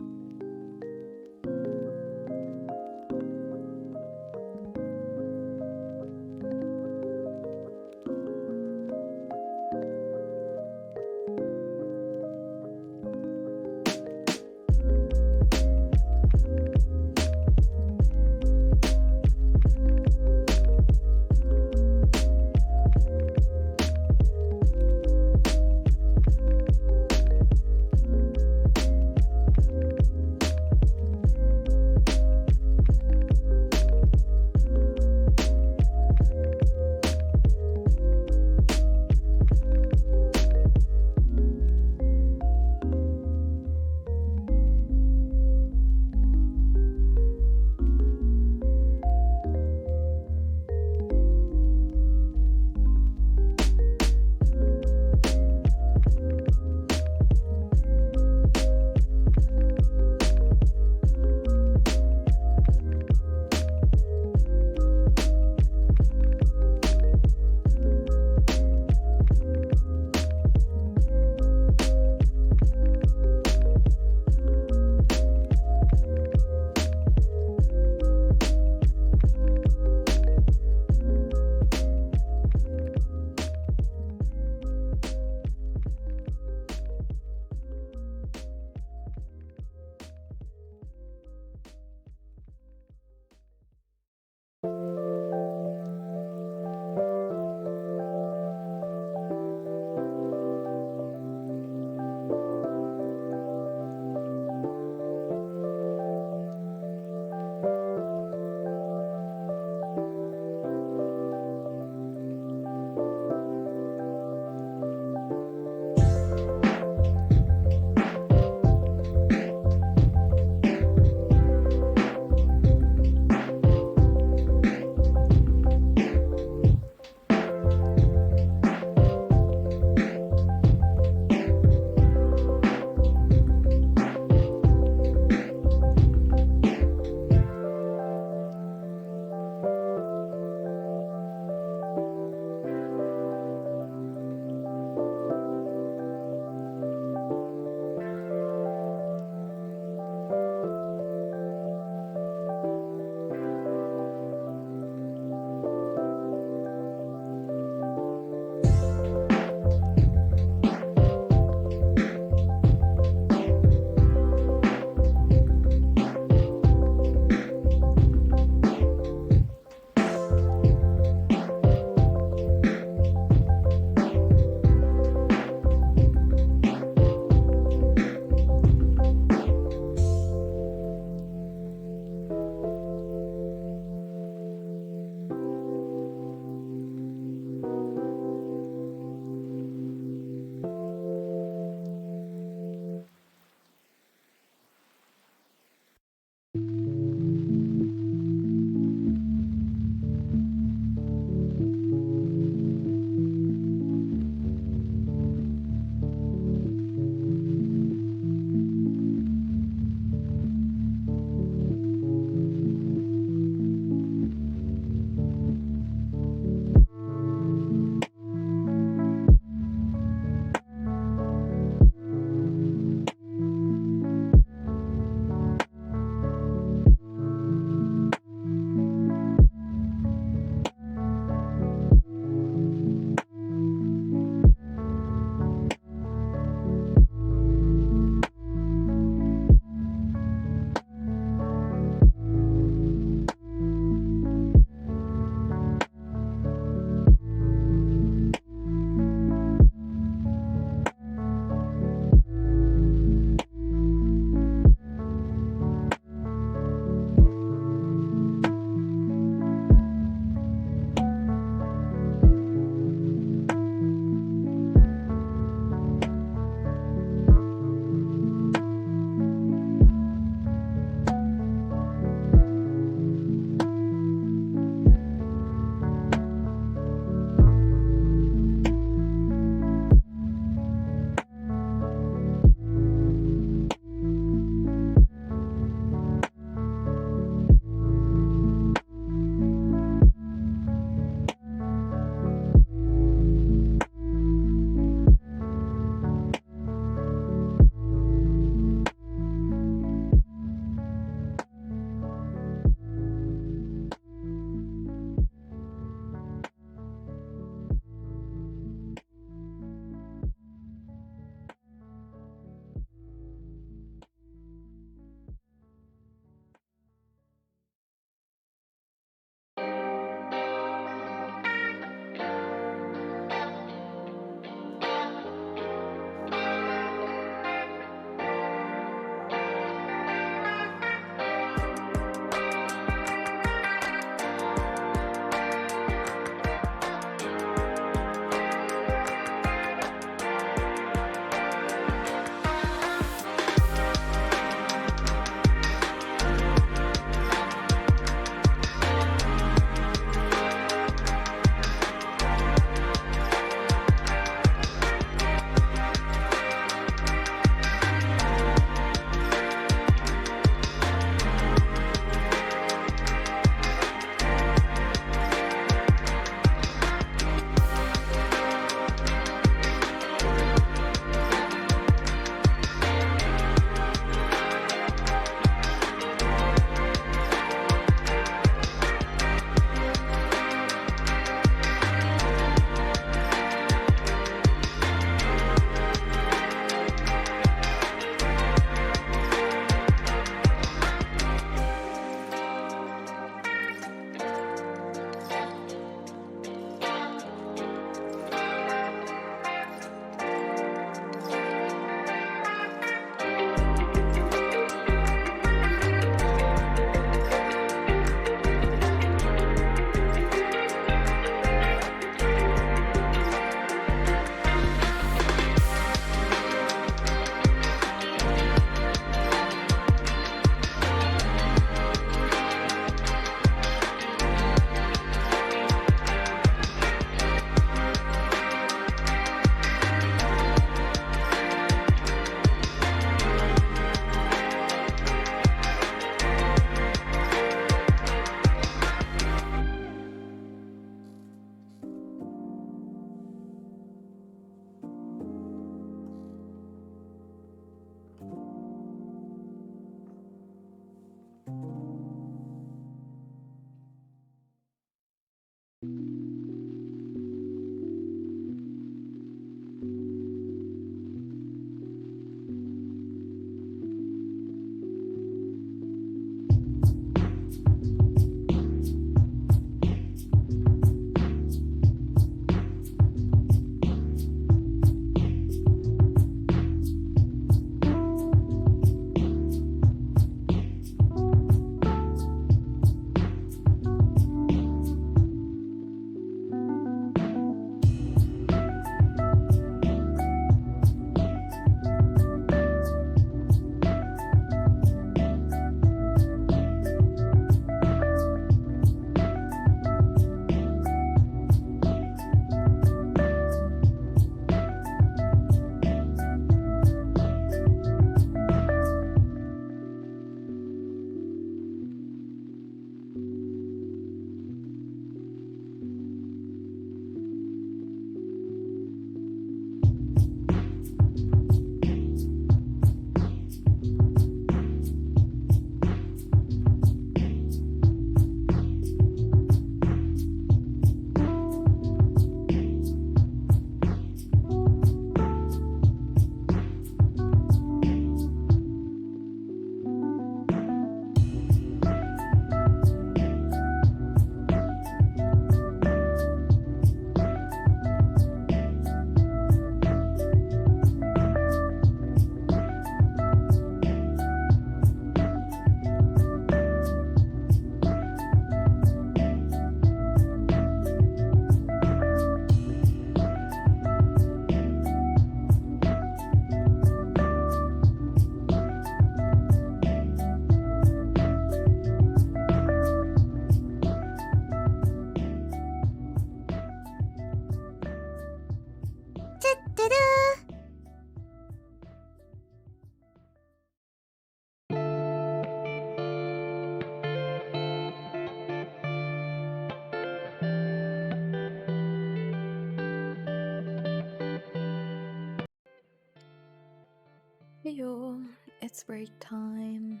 It's break time.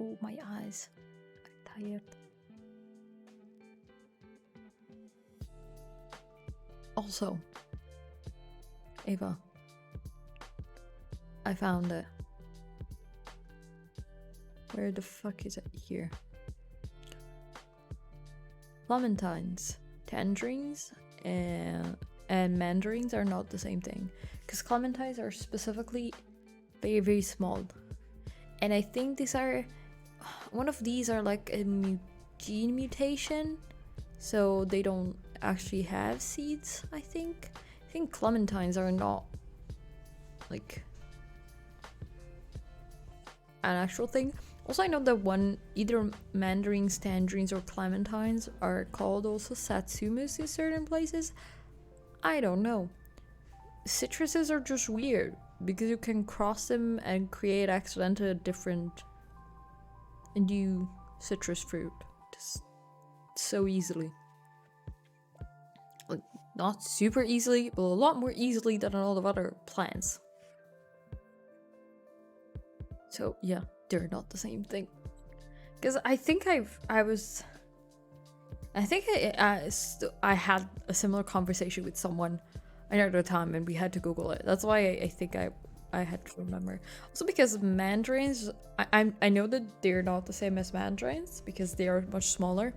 Oh, my eyes. I'm tired. Also, Ava, I found it. Where the fuck is it? Here. Clementines, tangerines, and mandarins are not the same thing. Because clementines are specifically very, very small. And I think these are... One of these are like a gene mutation. So they don't actually have seeds, I think. I think clementines are not like an actual thing. Also, I know that either mandarins, tangerines, or clementines are called also satsumas in certain places. I don't know. Citruses are just weird because you can cross them and create accidentally a different new citrus fruit just so easily. Like, not super easily, but a lot more easily than a lot of other plants. So yeah, they're not the same thing. Because I think I had a similar conversation with someone another time, and we had to Google it. That's why I think I had to remember. Also because mandarins, I know that they're not the same as mandarins because they are much smaller.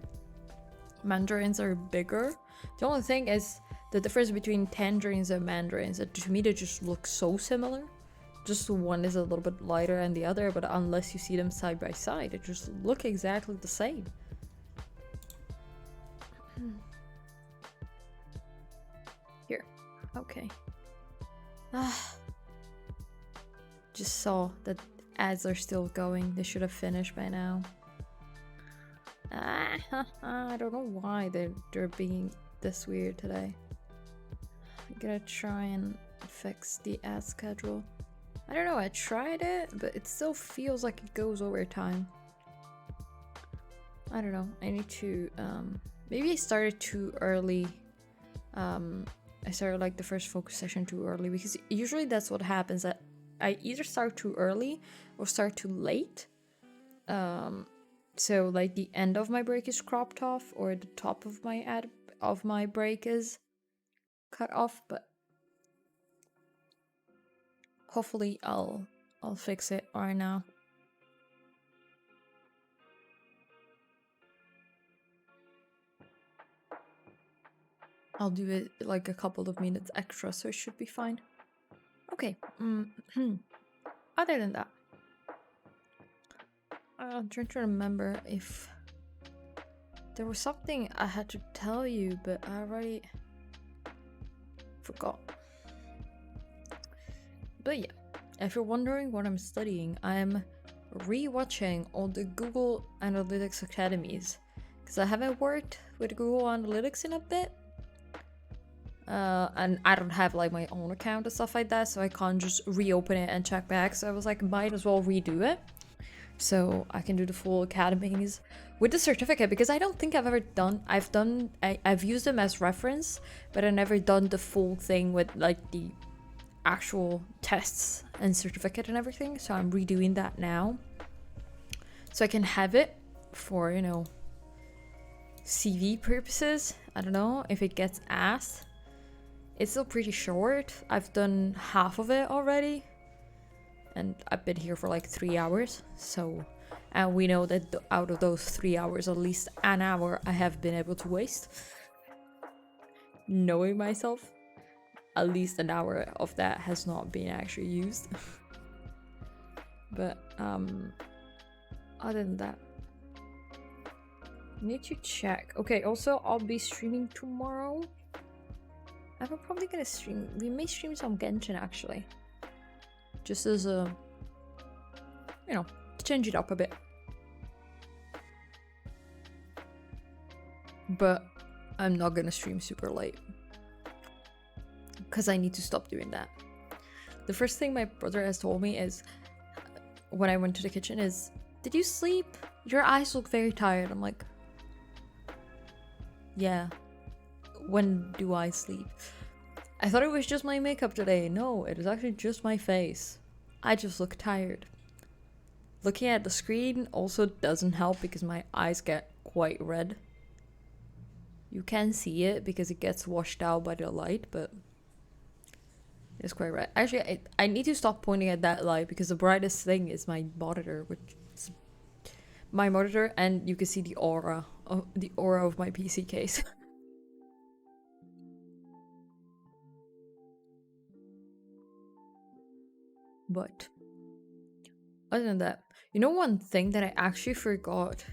Mandarins are bigger. The only thing is the difference between tangerines and mandarins. To me, they just look so similar. Just one is a little bit lighter than the other, but unless you see them side by side, they just look exactly the same. Here. Okay. Just saw that ads are still going. They should have finished by now. I don't know why they're being this weird today. I'm gonna try and fix the ad schedule. I don't know, I tried it, but it still feels like it goes over time. I don't know, I need to, maybe I started too early. I started like the first focus session too early because usually that's what happens, that I either start too early or start too late. So like the end of my break is cropped off or the top of my break is cut off, but hopefully I'll fix it right now. I'll do it like a couple of minutes extra, so it should be fine. Okay. Other than that, I'm trying to remember if there was something I had to tell you, but I already forgot. But yeah, if you're wondering what I'm studying, I'm re-watching all the Google Analytics Academies because I haven't worked with Google Analytics in a bit. And I don't have like my own account and stuff like that, so I can't just reopen it and check back. So I was like, might as well redo it so I can do the full academies with the certificate, because I don't think I've ever done. I've used them as reference, but I've never done the full thing with like the actual tests and certificate and everything. So I'm redoing that now so I can have it for, you know, CV purposes. I don't know if it gets asked. It's still pretty short. I've done half of it already. And I've been here for like 3 hours. So, and we know that out of those 3 hours, at least an hour I have been able to waste. Knowing myself, at least an hour of that has not been actually used. But, other than that, need to check. Okay, also I'll be streaming tomorrow. I'm probably gonna stream. We may stream some Genshin actually, just as a, you know, to change it up a bit. But I'm not gonna stream super late because I need to stop doing that. The first thing my brother has told me is, when I went to the kitchen, is, "Did you sleep? Your eyes look very tired." I'm like, yeah. When do I sleep? I thought it was just my makeup today. No, it was actually just my face. I just look tired. Looking at the screen also doesn't help because my eyes get quite red. You can see it because it gets washed out by the light, but it's quite red. Actually, I need to stop pointing at that light because the brightest thing is my monitor, which is my monitor, and you can see the aura of my PC case. But other than that, you know, one thing that I actually forgot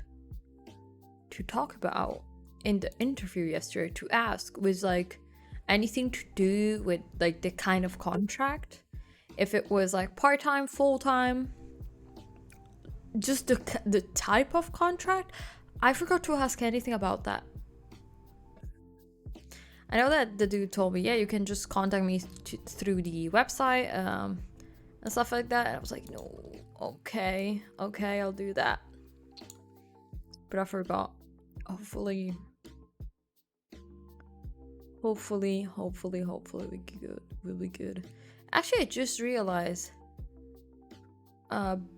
to talk about in the interview yesterday to ask was like anything to do with like the kind of contract, if it was like part-time, full-time, just the type of contract. I forgot to ask anything about that. I know that the dude told me, yeah, you can just contact me through the website and stuff like that, and I was like, no, okay, I'll do that, but I forgot. Hopefully we'll be good. Actually, I just realized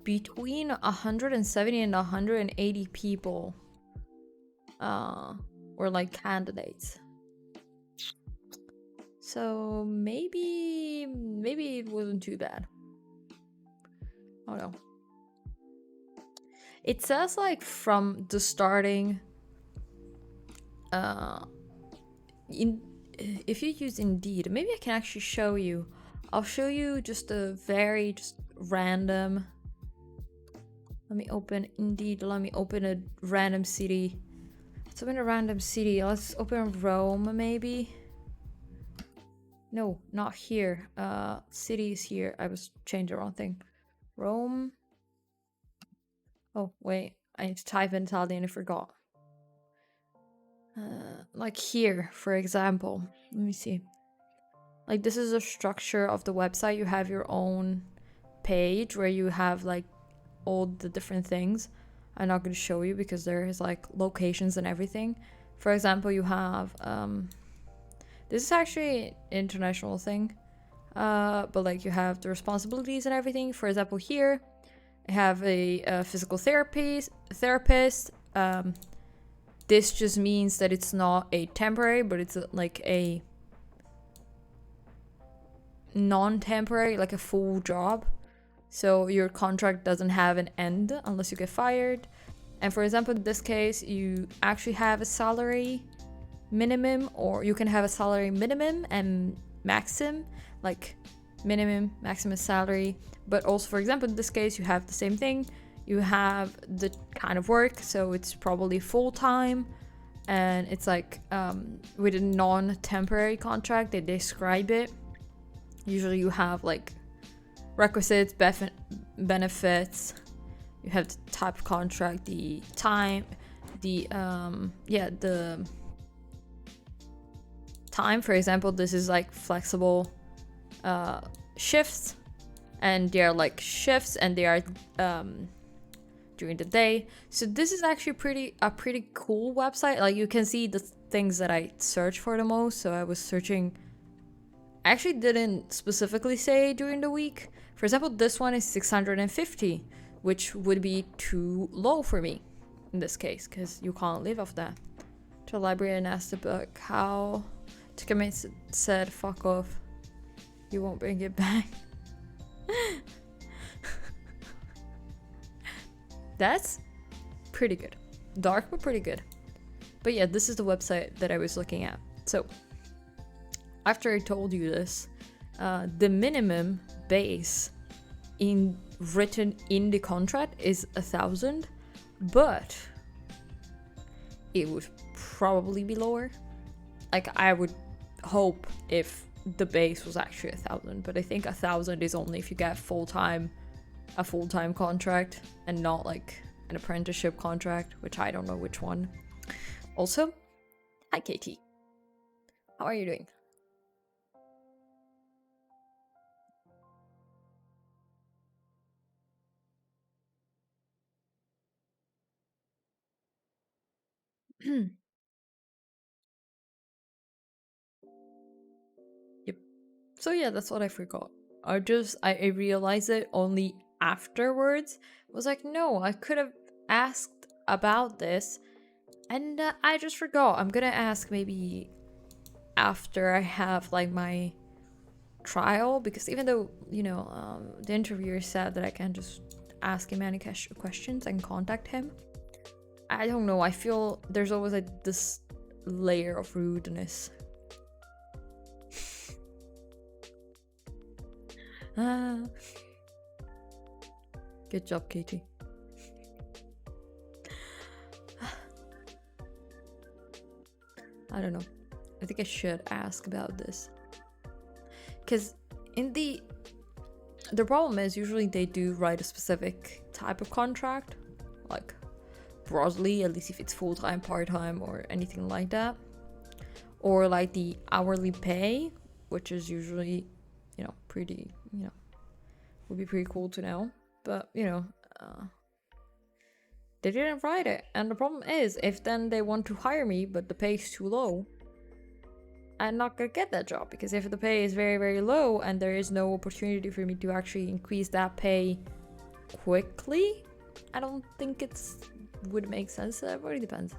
between 170 and 180 people were like candidates. So maybe it wasn't too bad. Oh no. It says like from the starting if you use Indeed, maybe I can actually show you. I'll show you just a very random. Let me open Indeed. Let me open a random city. Let's open a random city. Let's open Rome, maybe. No, not here. City is here. I was changing the wrong thing. Rome. Oh, wait. I need to type in Italian. I forgot. Like here, for example. Let me see. Like this is a structure of the website. You have your own page where you have like all the different things. I'm not going to show you because there is like locations and everything. For example, you have this is actually an international thing, but like you have the responsibilities and everything. For example, here I have a physical therapist. This just means that it's not a temporary, but it's like a non-temporary, like a full job. So your contract doesn't have an end unless you get fired. And for example, in this case, you actually have a salary minimum, or you can have a salary minimum and maximum, like minimum, maximum salary. But also, for example, in this case, you have the same thing. You have the kind of work, so it's probably full-time, and it's like with a non-temporary contract, they describe it. Usually you have like requisites, benefits, you have the type of contract, the time, the time. For example, this is like flexible shifts, and they are like shifts, and they are during the day. So this is actually a pretty cool website. Like you can see the things that I search for the most. So I was searching, I actually didn't specifically say during the week. For example, this one is 650, which would be too low for me in this case, because you can't live off that. To the library and asked the book how to commit, said fuck off, you won't bring it back. That's pretty good. Dark, but pretty good. But yeah, this is the website that I was looking at. So after I told you this, the minimum base written in the contract is 1,000, but it would probably be lower. Like I would hope if the base was actually 1,000, but I think 1,000 is only if you get a full-time contract and not like an apprenticeship contract, which I don't know which one. Also, hi Katie, how are you doing? Yep. So yeah, that's what I forgot. I realized it only afterwards. I was like, no, I could have asked about this, and I just forgot. I'm gonna ask maybe after I have like my trial, because even though the interviewer said that I can just ask him any questions and contact him, I don't know, I feel there's always like this layer of rudeness. Good job, Katie. I don't know, I think I should ask about this, because in the problem is usually they do write a specific type of contract, like broadly, at least if it's full-time, part-time, or anything like that, or like the hourly pay, which is usually pretty would be pretty cool to know, but they didn't write it. And the problem is, if then they want to hire me but the pay is too low, I'm not gonna get that job, because if the pay is very, very low and there is no opportunity for me to actually increase that pay quickly, I don't think would make sense. It really depends.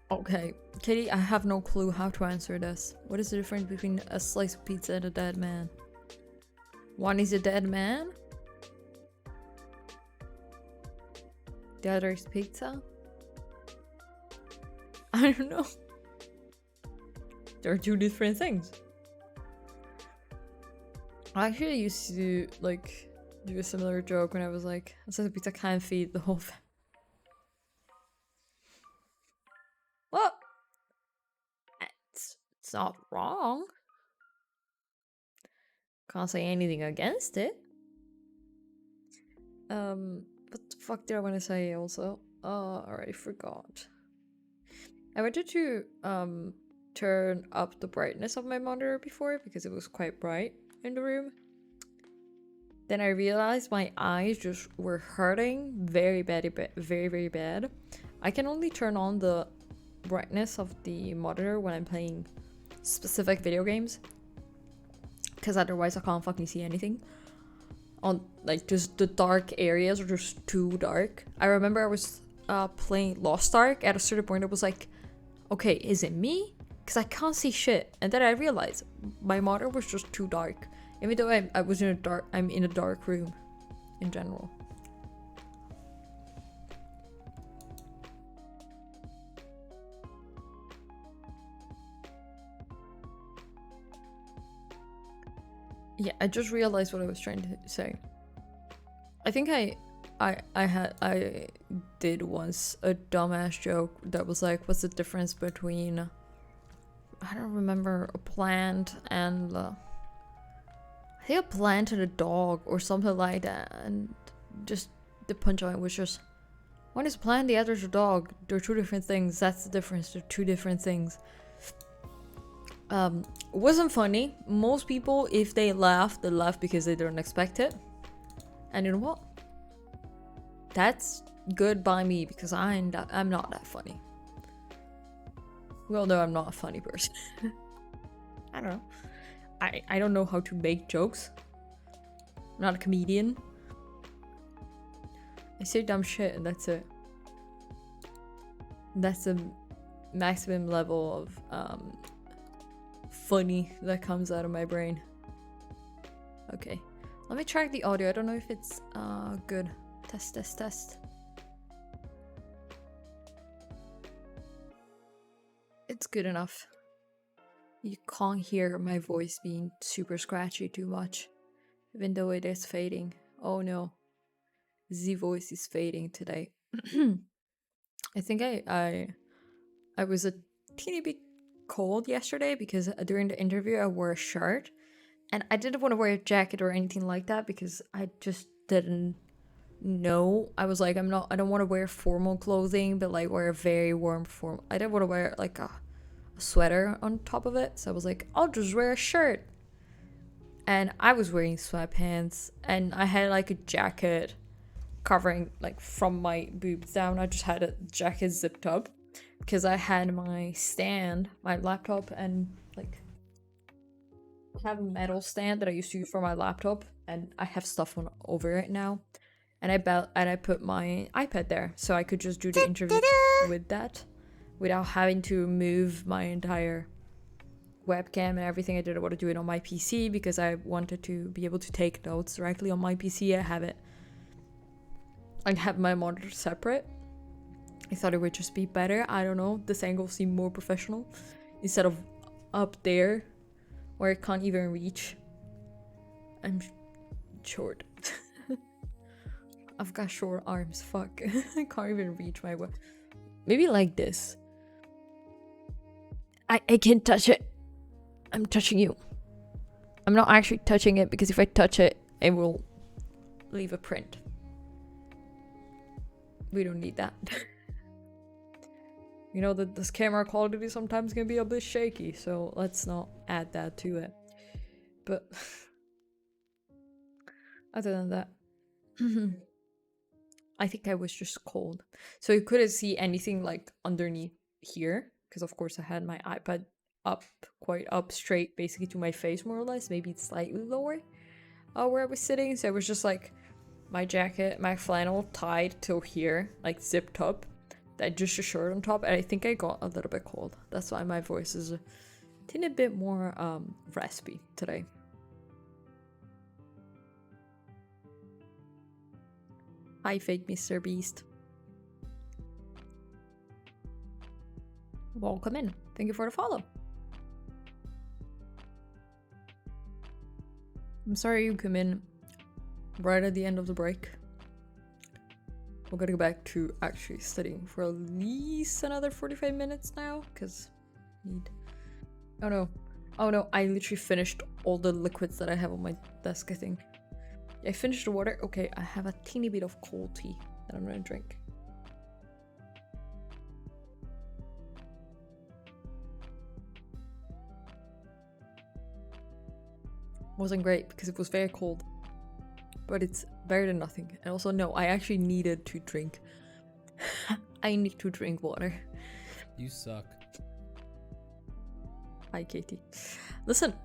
Okay, Katie, I have no clue how to answer this. What is the difference between a slice of pizza and a dead man? One is a dead man. The other is pizza. I don't know. There are two different things. I actually used to like do a similar joke when I was like, a slice of pizza can't feed the whole family. Well, it's not wrong. Can't say anything against it. What the fuck did I want to say also? I already forgot. I wanted to turn up the brightness of my monitor before, because it was quite bright in the room. Then I realized my eyes just were hurting very bad, very, very bad. I can only turn on the brightness of the monitor when I'm playing specific video games, because otherwise I can't fucking see anything. On like just the dark areas are just too dark. I remember I was playing Lost Ark. At a certain point I was like, okay, is it me? Because I can't see shit. And then I realized my monitor was just too dark, even though I'm in a dark room in general. Yeah, I just realized what I was trying to say. I think I did once a dumbass joke that was like, what's the difference between, I don't remember, a plant and I think a plant and a dog or something like that, and just the punchline was just, one is a plant, the other is a dog. They're two different things. That's the difference. They're two different things. It wasn't funny. Most people, if they laugh, they laugh because they don't expect it. And you know what? That's good by me, because I'm not that funny. Well, no, I'm not a funny person. I don't know. I don't know how to make jokes. I'm not a comedian. I say dumb shit and that's it. That's the maximum level of funny that comes out of my brain. Okay, let me track the audio. I don't know if it's good. Test. It's good enough. You can't hear my voice being super scratchy too much, even though it is fading. Oh no, the voice is fading today. I think I was a teeny bit cold yesterday, because during the interview I wore a shirt, and I didn't want to wear a jacket or anything like that, because I just didn't know. I was like, I don't want to wear formal clothing, but like wear a very warm form. I didn't want to wear like a sweater on top of it, so I was like, I'll just wear a shirt. And I was wearing sweatpants, and I had like a jacket covering like from my boobs down. I just had a jacket zipped up because I had my stand, my laptop, and like I have a metal stand that I used to use for my laptop, and I have stuff on over it now. And I put my iPad there, so I could just do the interview with that without having to move my entire webcam and everything. I didn't want to do it on my PC because I wanted to be able to take notes directly on my PC. I have my monitor separate. I thought it would just be better. I don't know. This angle seemed more professional instead of up there where I can't even reach. I'm short. I've got short arms. Fuck. I can't even reach my web. Maybe like this. I can't touch it. I'm touching you. I'm not actually touching it because if I touch it, it will leave a print. We don't need that. You know that this camera quality sometimes can be a bit shaky, so let's not add that to it. But other than that, I think I was just cold. So you couldn't see anything like underneath here, because of course I had my iPad up, quite up, straight basically to my face more or less, maybe slightly lower where I was sitting. So it was just like my jacket, my flannel tied till here, like zipped up, then just a shirt on top, and I think I got a little bit cold. That's why my voice is a teeny bit more raspy today. Hi, fake Mr. Beast. Welcome in. Thank you for the follow. I'm sorry you come in right at the end of the break. We're gonna go back to actually studying for at least another 45 minutes now, because oh no, I literally finished all the liquids that I have on my desk, I think. I finished the water. Okay, I have a teeny bit of cold tea that I'm gonna drink. Wasn't great because it was very cold, but it's better than nothing. And also, no, I actually needed to drink. I need to drink water. You suck. Hi, Katie. Listen.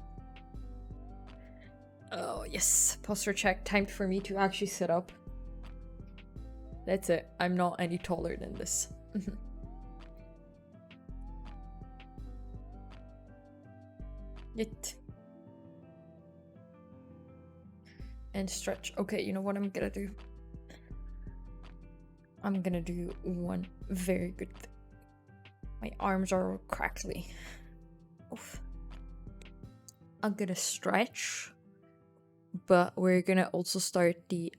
Oh, yes. Posture check. Time for me to actually sit up. That's it. I'm not any taller than this. It. And stretch. Okay, you know what I'm gonna do? I'm gonna do one very good thing. My arms are crackly. Oof. I'm gonna stretch, but we're gonna also start the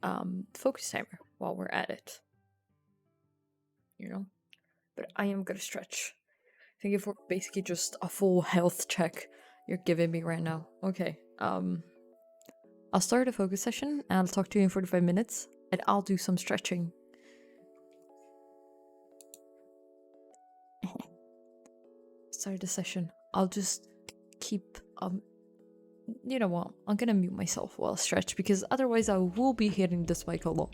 focus timer while we're at it. You know? But I am gonna stretch. Thank you for basically just a full health check you're giving me right now. Okay. I'll start a focus session and I'll talk to you in 45 minutes and I'll do some stretching. Start the session. I'll just keep you know what? I'm gonna mute myself while I stretch because otherwise I will be hitting this mic a lot.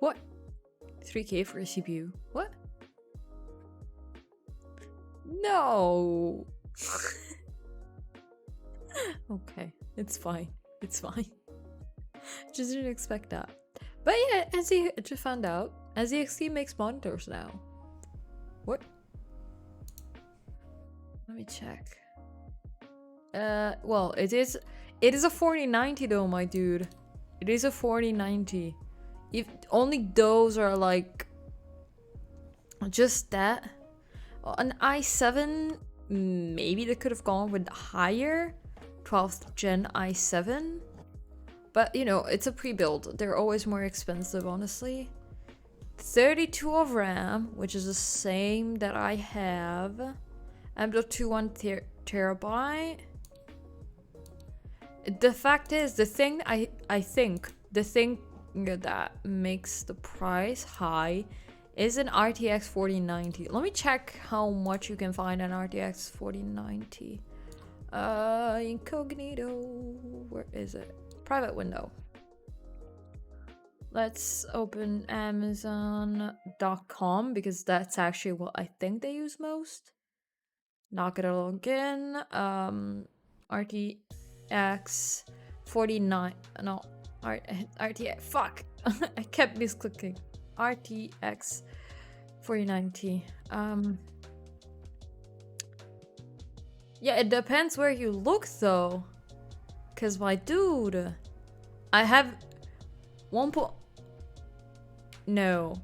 What? 3K for a CPU? What? No. Okay, it's fine. It's fine. Just didn't expect that. But yeah, as he just found out, NZXT makes monitors now. What? Let me check. Well, it is a 4090 though, my dude. It is a 4090. If only those are like just that. An i7, maybe they could have gone with higher 12th gen i7. But you know, it's a pre-build. They're always more expensive, honestly. 32 of RAM, which is the same that I have. M.2 1 terabyte. The fact is, the thing I think the thing that makes the price high is an RTX 4090. Let me check how much you can find an RTX 4090. Incognito. Where is it? Private window. Let's open Amazon.com because that's actually what I think they use most. Not gonna log in. RTX 49. No, RTX. Fuck. I kept misclicking. RTX 4090. Yeah, it depends where you look though. Cause my dude, I have 1K. No,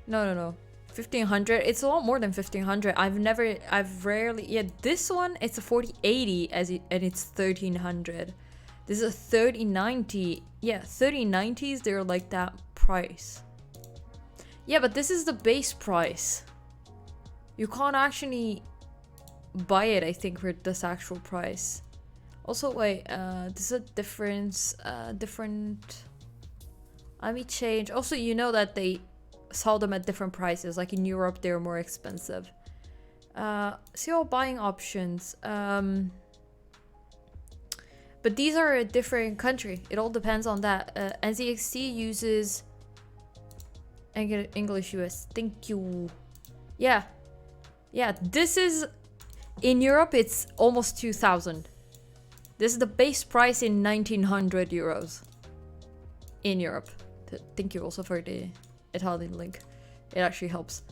1500. It's a lot more than 1500. I've rarely. Yeah, this one it's a 4080 and it's 1300. This is a 3090. Yeah, 3090s, they're like that price. Yeah, but this is the base price. You can't actually buy it, I think, for this actual price. Also, wait, this is a difference. Different. Let me change. Also, you know that they sell them at different prices. Like in Europe, they're more expensive. See all buying options. But these are a different country. It all depends on that. NZXT uses English US. Thank you. Yeah. Yeah, this is... In Europe, it's almost 2,000. This is the base price in 1,900 euros. In Europe. Thank you also for the Italian link. It actually helps.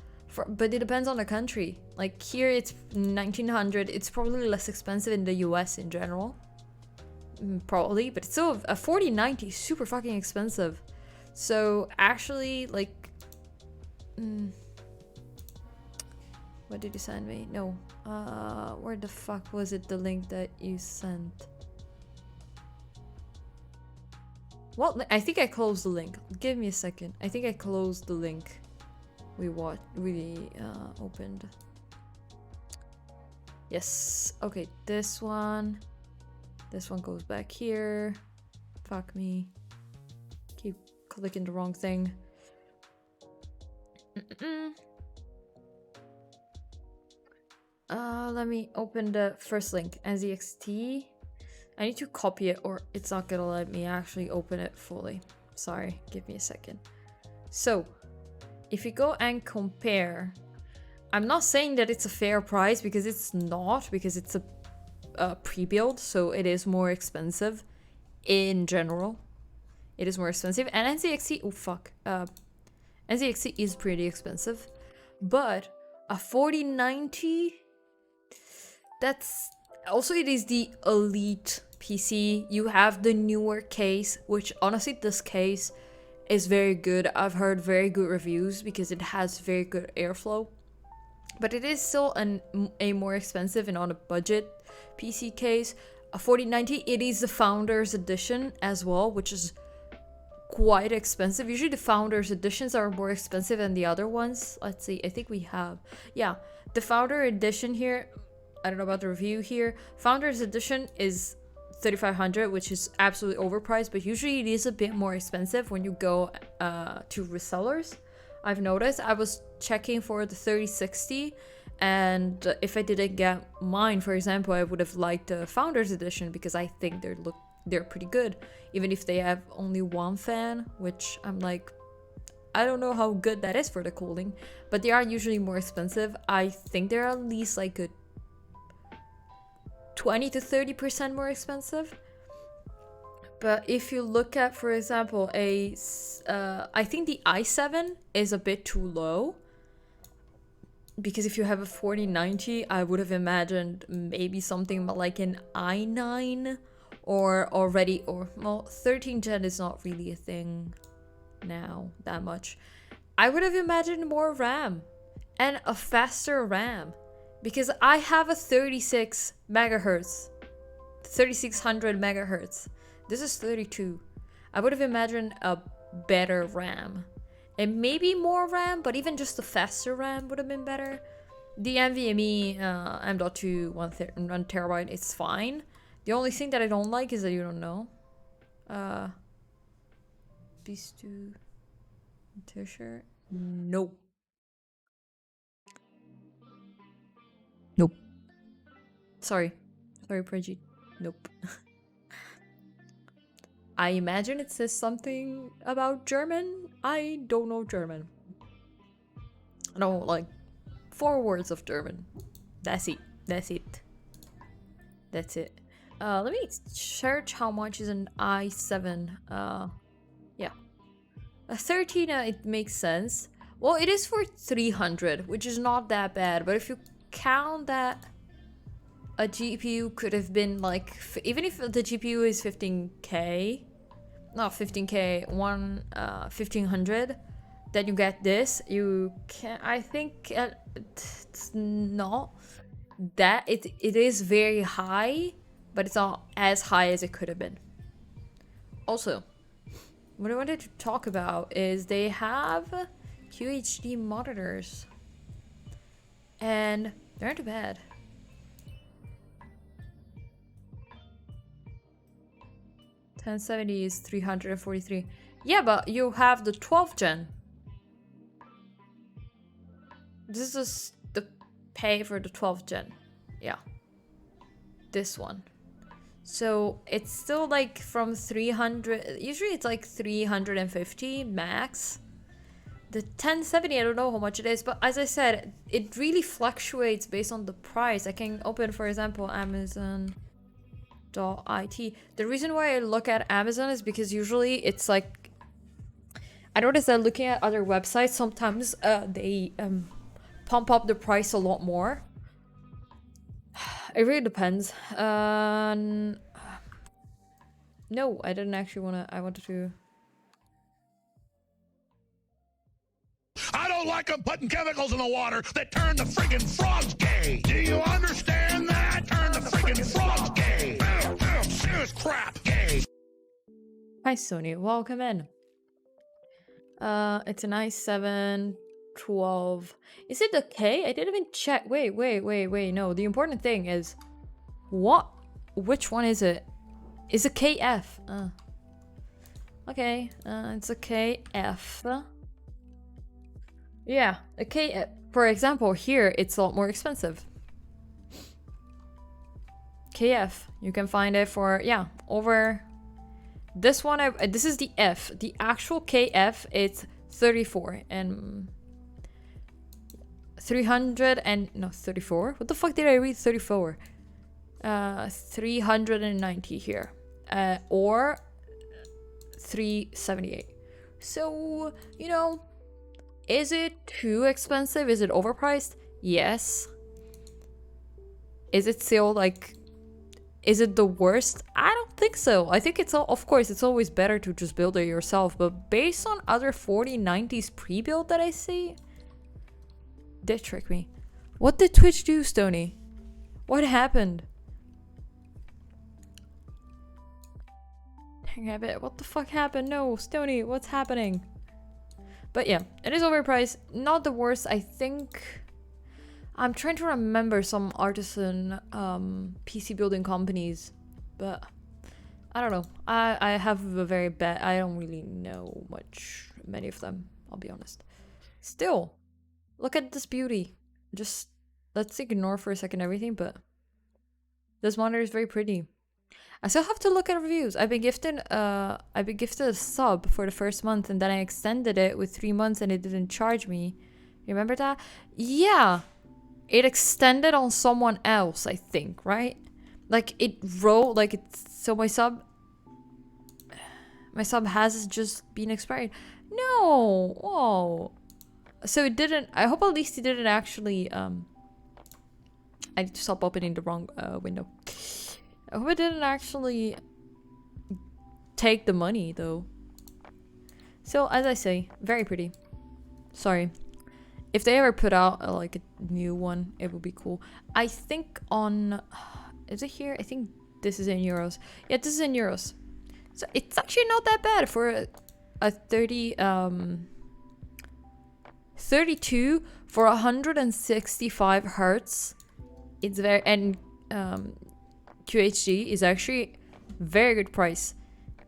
But it depends on the country. Like here, it's 1,900. It's probably less expensive in the US in general. Probably, but it's still a 4090 is super fucking expensive. So actually, like, what did you send me? No, where the fuck was it? The link that you sent? What? I think I closed the link. Give me a second. I think I closed the link. We opened. Yes. Okay, this one. This one goes back here. Fuck me. Keep clicking the wrong thing. Let me open the first link. NZXT. I need to copy it or it's not gonna let me actually open it fully. Sorry, give me a second. So, if you go and compare, I'm not saying that it's a fair price because it's not, because it's a pre-build, so it is more expensive in general. It is more expensive, and NZXT, oh fuck, NZXT is pretty expensive, but a 4090, that's also, it is the elite PC. You have the newer case, which honestly this case is very good. I've heard very good reviews because it has very good airflow, but it is still a more expensive and on a budget PC case. A 4090, it is the Founders Edition as well, which is quite expensive. Usually the Founders Editions are more expensive than the other ones. Let's see, I think we have, yeah, the Founder Edition here. I don't know about the review here. Founders Edition is 3,500, which is absolutely overpriced, but usually it is a bit more expensive when you go to resellers. I've noticed. I was checking for the 3060, and if I didn't get mine, for example, I would have liked the Founders Edition because I think they're pretty good. Even if they have only one fan, which I'm like, I don't know how good that is for the cooling, but they are usually more expensive. I think they're at least like a 20 to 30% more expensive. But if you look at, for example, I think the i7 is a bit too low. Because if you have a 4090, I would have imagined maybe something like an i9 or 13 gen is not really a thing now that much. I would have imagined more RAM and a faster RAM because I have a 36 megahertz, 3600 megahertz. This is 32. I would have imagined a better RAM. And maybe more RAM, but even just a faster RAM would have been better. The NVMe M.2 1 terabyte is fine. The only thing that I don't like is that you don't know. These two t-shirt. Nope. Nope. Sorry, Prajit. Nope. I imagine it says something about German. I don't know German. I know like 4 words of German. That's it. Let me search how much is an i7. Yeah. A 13, it makes sense. Well, it is for 300, which is not that bad. But if you count that a GPU could have been like, even if the GPU is 15K, not 15K, 1500, then you get this. You can, I think it's not that, it is very high, but it's not as high as it could have been. Also, what I wanted to talk about is they have QHD monitors, and they aren't too bad. $1070 is 343. Yeah, but you have the 12th gen. This is the pay for the 12th gen. Yeah. This one. So it's still like from 300. Usually it's like 350 max. The 1070, I don't know how much it is, but as I said, it really fluctuates based on the price. I can open, for example, Amazon.it. The reason why I look at Amazon is because usually it's like, I noticed that looking at other websites, sometimes they pump up the price a lot more. It really depends. No, I didn't actually want to. I wanted to. I don't like them putting chemicals in the water that turn the friggin' frogs gay. Do you understand that? Turn the friggin' frogs gay. Serious crap gay. Hi, Sony. Welcome in. It's an i7 12. Is it the K? I didn't even check. Wait. No, the important thing is what? Which one is it? Is it KF? Okay. It's a KF. Yeah, a K. For example, here it's a lot more expensive. KF. You can find it for over. This one, this is the F. The actual KF, it's 34 and 300 and no 34. What the fuck did I read? 34. 390 here, or 378. So is it too expensive? Is it overpriced? Yes. Is it still like? Is it the worst? I don't think so. I think of course, it's always better to just build it yourself. But based on other 4090s pre-built that I see, they trick me. What did Twitch do, Stony? What happened? Dang it, what the fuck happened? No, Stony, what's happening? But yeah, it is overpriced. Not the worst, I think. I'm trying to remember some artisan PC building companies, but I don't know. I have a very bad. I don't really know many of them. I'll be honest. Still, look at this beauty. Just let's ignore for a second everything, but this monitor is very pretty. I still have to look at reviews. I've been gifted a sub for the first month, and then I extended it with 3 months and it didn't charge me. Remember that? Yeah. It extended on someone else, I think, right? Like it wrote like it's so my sub has just been expired. No. Oh. So it didn't. I hope at least it didn't actually I need to stop opening the wrong window. I hope it didn't actually take the money though. So as I say, very pretty. Sorry. If they ever put out like a new one, it would be cool. I think on, is it here? I think this is in euros. Yeah, this is in euros. So it's actually not that bad for a 32 for 165 hertz. It's very, and QHD is actually very good price.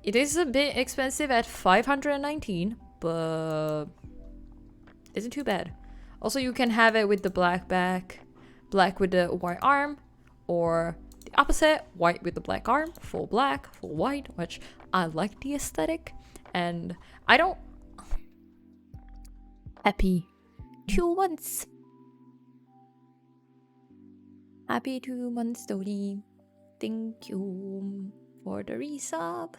It is a bit expensive at 519, but isn't too bad. Also, you can have it with the black back, black with the white arm, or the opposite, white with the black arm, full black, full white, which I like the aesthetic. And I don't... Happy 2 months. Happy 2 months, Tony. Thank you for the resub.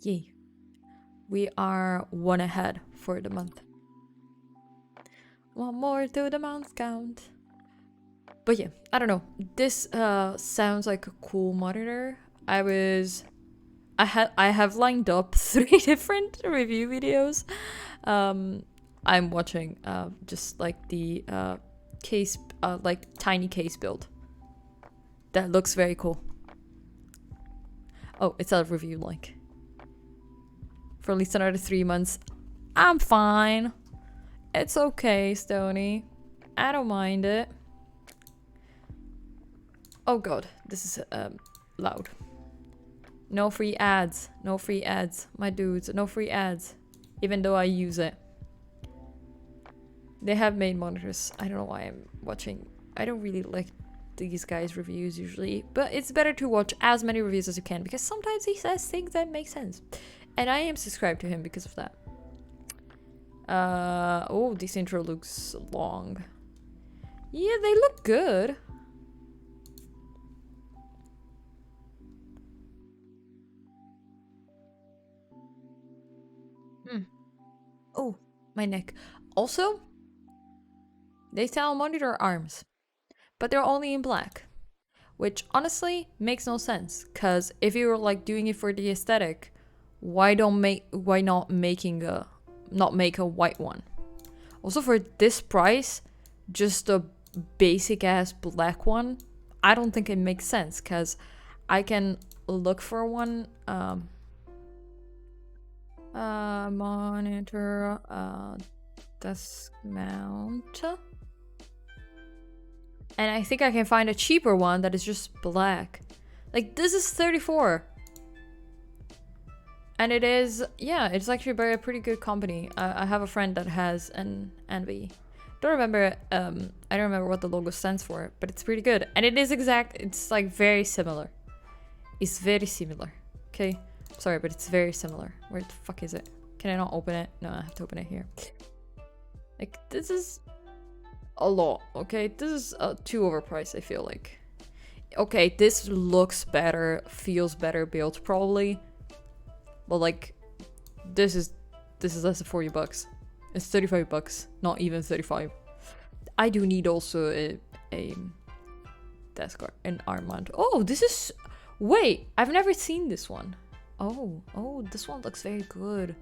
Yay. We are 1 ahead for the month. 1 more to the month count. But yeah, I don't know. This sounds like a cool monitor. I have lined up 3 different review videos. I'm watching just like the case, like tiny case build. That looks very cool. Oh, it's a review link. For at least another 3 months. I'm fine. It's okay, Stony. I don't mind it. Oh god, this is loud. No free ads. No free ads. My dudes, no free ads. Even though I use it. They have made monitors. I don't know why I'm watching. I don't really like these guys' reviews usually. But it's better to watch as many reviews as you can. Because sometimes he says things that make sense. And I am subscribed to him because of that. Oh, this intro looks long. Yeah, they look good. Oh, my neck. Also, they sell monitor arms, but they're only in black, which honestly makes no sense. Cause if you were like doing it for the aesthetic, why not make a white one? Also, for this price, just a basic ass black one, I don't think it makes sense. Cause I can look for one. Monitor, desk mount. And I think I can find a cheaper one that is just black. Like, this is 34. And it is, yeah, it's actually by a pretty good company. I have a friend that has an Envy. I don't remember what the logo stands for, but it's pretty good. And it is it's like very similar. It's very similar. Okay? Sorry, but it's very similar. Where the fuck is it? Can I not open it? No, I have to open it here. Like, this is a lot, okay? This is too overpriced, I feel like. Okay, this looks better, feels better built, probably. But, like, this is less than 40 bucks. It's 35 bucks, not even 35. I do need also a desk an arm mount. Oh, this is... Wait, I've never seen this one. Oh, this one looks very good.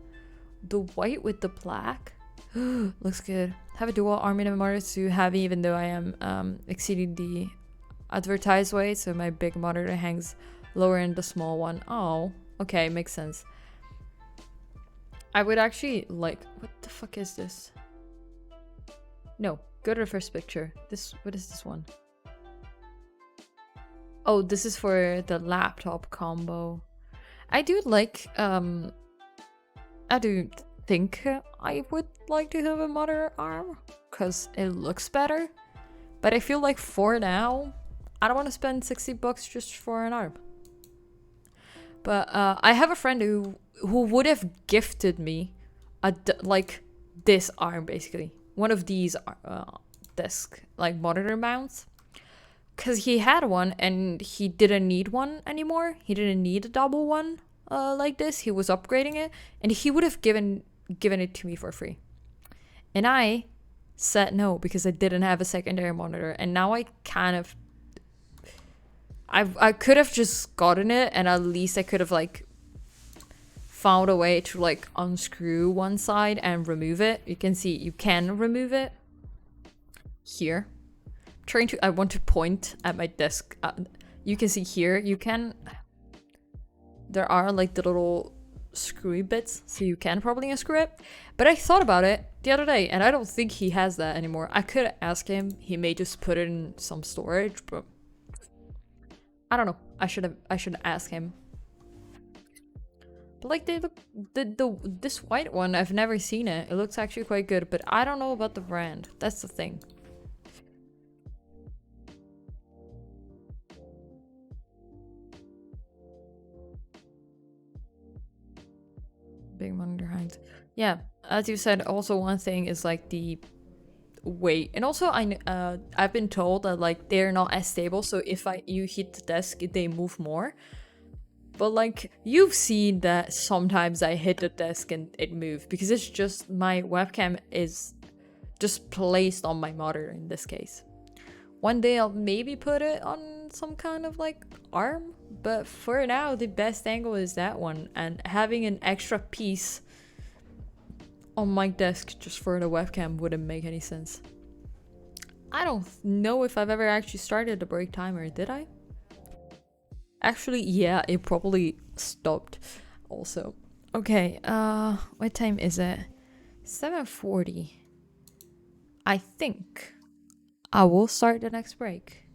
The white with the black looks good. Have a dual arm in monitor to have, even though I am exceeding the advertised weight, so my big monitor hangs lower in the small one. Oh, okay, makes sense. I would actually like... What the fuck is this? No, go to the first picture. What is this one? Oh, this is for the laptop combo. I do like, I do think I would like to have a monitor arm, because it looks better. But I feel like for now, I don't want to spend $60 just for an arm. But I have a friend who would have gifted me like this arm, basically. One of these desk like monitor mounts. Because he had one and he didn't need one anymore. He didn't need a double one like this. He was upgrading it. And he would have given it to me for free. And I said no because I didn't have a secondary monitor. And now I kind of... I could have just gotten it, and at least I could have like found a way to like unscrew one side and remove it. You can see you can remove it here. I want to point at my desk. You can see here, there are like the little screwy bits, so you can probably unscrew it. But I thought about it the other day, and I don't think he has that anymore. I could ask him. He may just put it in some storage, but I don't know. I should ask him. But like this white one, I've never seen it. It looks actually quite good, but I don't know about the brand. That's the thing. Big monitor height. Yeah, as you said, also one thing is like the weight, and also I've been told that like they're not as stable, so if you hit the desk they move more. But like you've seen that sometimes I hit the desk and it moved because it's just my webcam is just placed on my monitor in this case. One day I'll maybe put it on some kind of like arm, but for now the best angle is that one, and having an extra piece on my desk just for the webcam wouldn't make any sense. I don't know if I've ever actually started the break timer, did I? Actually, yeah, it probably stopped also. Okay, what time is it? 7:40. I think I will start the next break.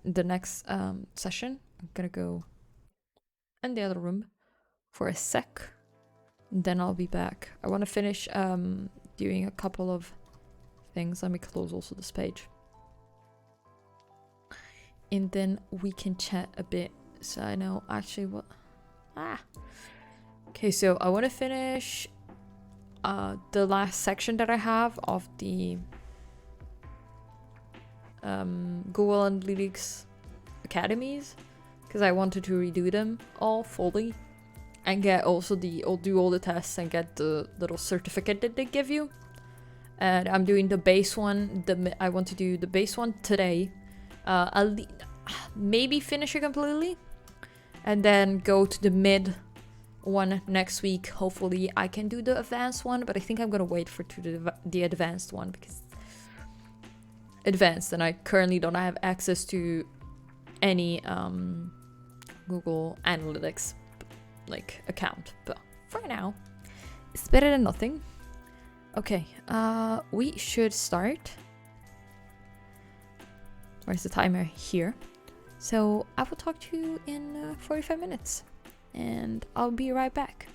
The next session. I'm gonna go in the other room for a sec. Then I'll be back. I want to finish doing a couple of things. Let me close also this page. And then we can chat a bit. So I know actually what... Okay, so I want to finish the last section that I have of the Google Analytics Academies. Because I wanted to redo them all fully. And get also do all the tests and get the little certificate that they give you. And I'm doing the base one. I want to do the base one today. I'll maybe finish it completely. And then go to the mid one next week. Hopefully I can do the advanced one. But I think I'm going to wait for the advanced one. Because advanced. And I currently don't have access to any Google Analytics like account, but for now it's better than nothing. Okay, we should start. Where's the timer? Here. So I will talk to you in 45 minutes and I'll be right back.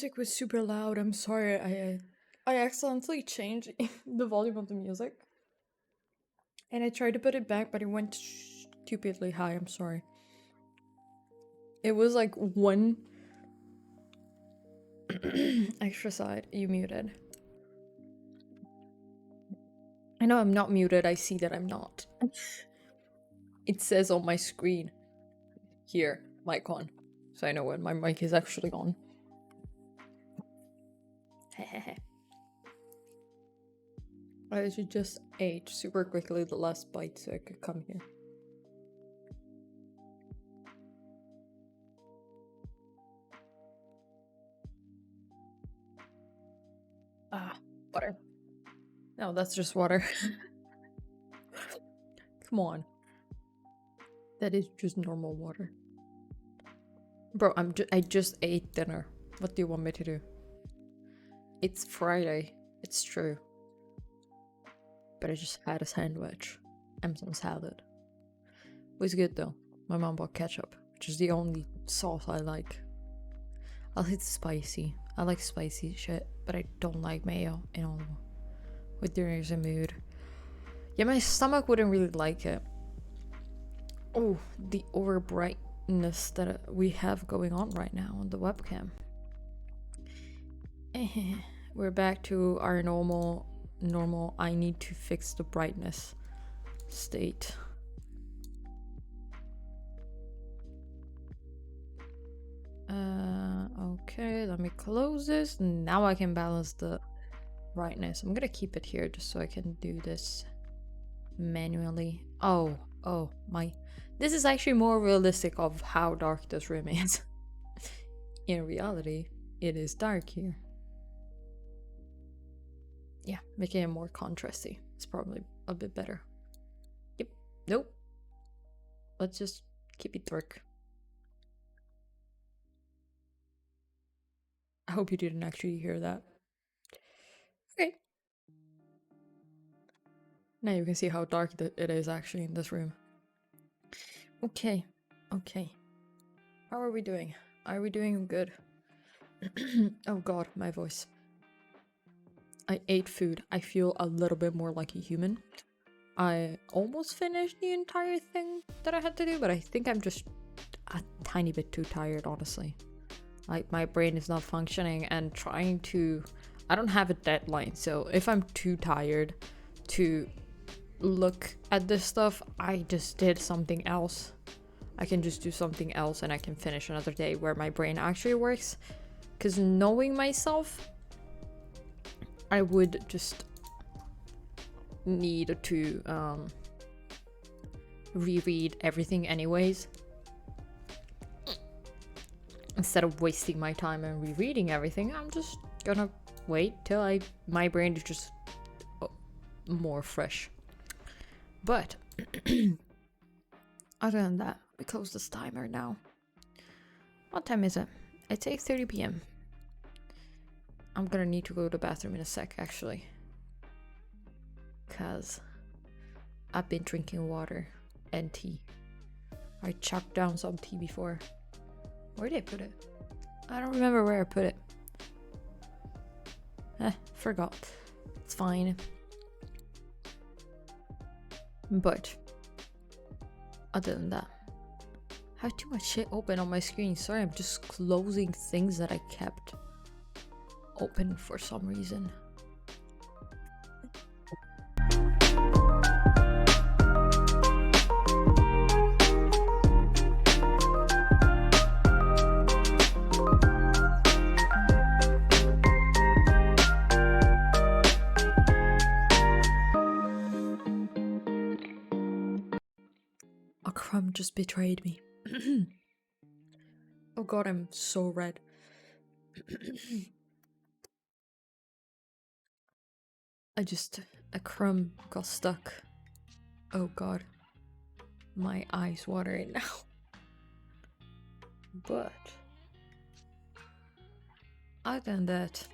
music was super loud. I'm sorry. I accidentally changed the volume of the music. And I tried to put it back, but it went stupidly high. I'm sorry. It was like one extra side. You muted. I know I'm not muted. I see that I'm not. It says on my screen here, mic on. So I know when my mic is actually on. I should just ate super quickly the last bite so I could come here. Water. No, that's just water. Come on. That is just normal water. Bro, I just ate dinner. What do you want me to do? It's Friday. It's true. But I just had a sandwich and some salad. It was good though. My mom bought ketchup, which is the only sauce I like. I'll eat spicy. I like spicy shit, but I don't like mayo in all. With dinner's a mood. Yeah, my stomach wouldn't really like it. Oh, the overbrightness that we have going on right now on the webcam. We're back to our normal I need to fix the brightness state. Okay, let me close this. Now I can balance the brightness. I'm gonna keep it here just so I can do this manually. Oh my, this is actually more realistic of how dark this room is. In reality, it is dark here. Yeah, making it more contrasty is probably a bit better. Yep. Nope. Let's just keep it dark. I hope you didn't actually hear that. Okay. Now you can see how dark it is actually in this room. Okay. How are we doing? Are we doing good? Oh god, my voice. I ate food. I feel a little bit more like a human. I almost finished the entire thing that I had to do, but I think I'm just a tiny bit too tired, honestly. Like, my brain is not functioning and trying to... I don't have a deadline, so if I'm too tired to look at this stuff, I just did something else. I can just do something else and I can finish another day where my brain actually works. Because knowing myself, I would just need to reread everything anyways. Instead of wasting my time and rereading everything, I'm just gonna wait till my brain is just more fresh. But other than that, we close this timer now. What time is it? It's 8:30 p.m. I'm gonna need to go to the bathroom in a sec, actually. Cause I've been drinking water and tea. I chucked down some tea before. Where did I put it? I don't remember where I put it. Forgot. It's fine. But other than that, I have too much shit open on my screen. Sorry, I'm just closing things that I kept open for some reason. A crumb just betrayed me. Oh god, I'm so red. A crumb got stuck. Oh god. My eyes watering now. But other than that,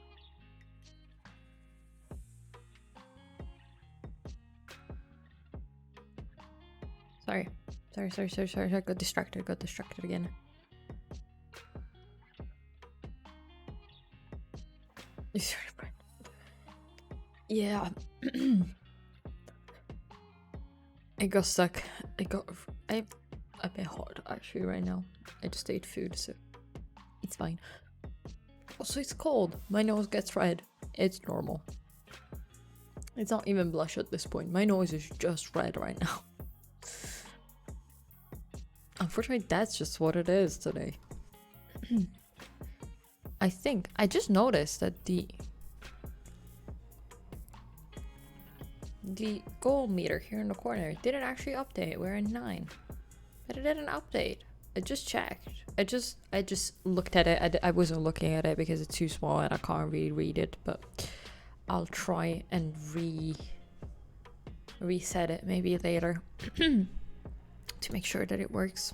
sorry, I got distracted again. Yeah. I got stuck. I'm a bit hot actually right now. I just ate food, so it's fine. Also, it's cold. My nose gets red. It's normal. It's not even blush at this point. My nose is just red right now. Unfortunately, that's just what it is today. I think I just noticed that the goal meter here in the corner didn't actually update. We're in 9, but it didn't update. I just checked. I just looked at it. I wasn't looking at it because it's too small and I can't really read it, but I'll try and reset it maybe later to make sure that it works.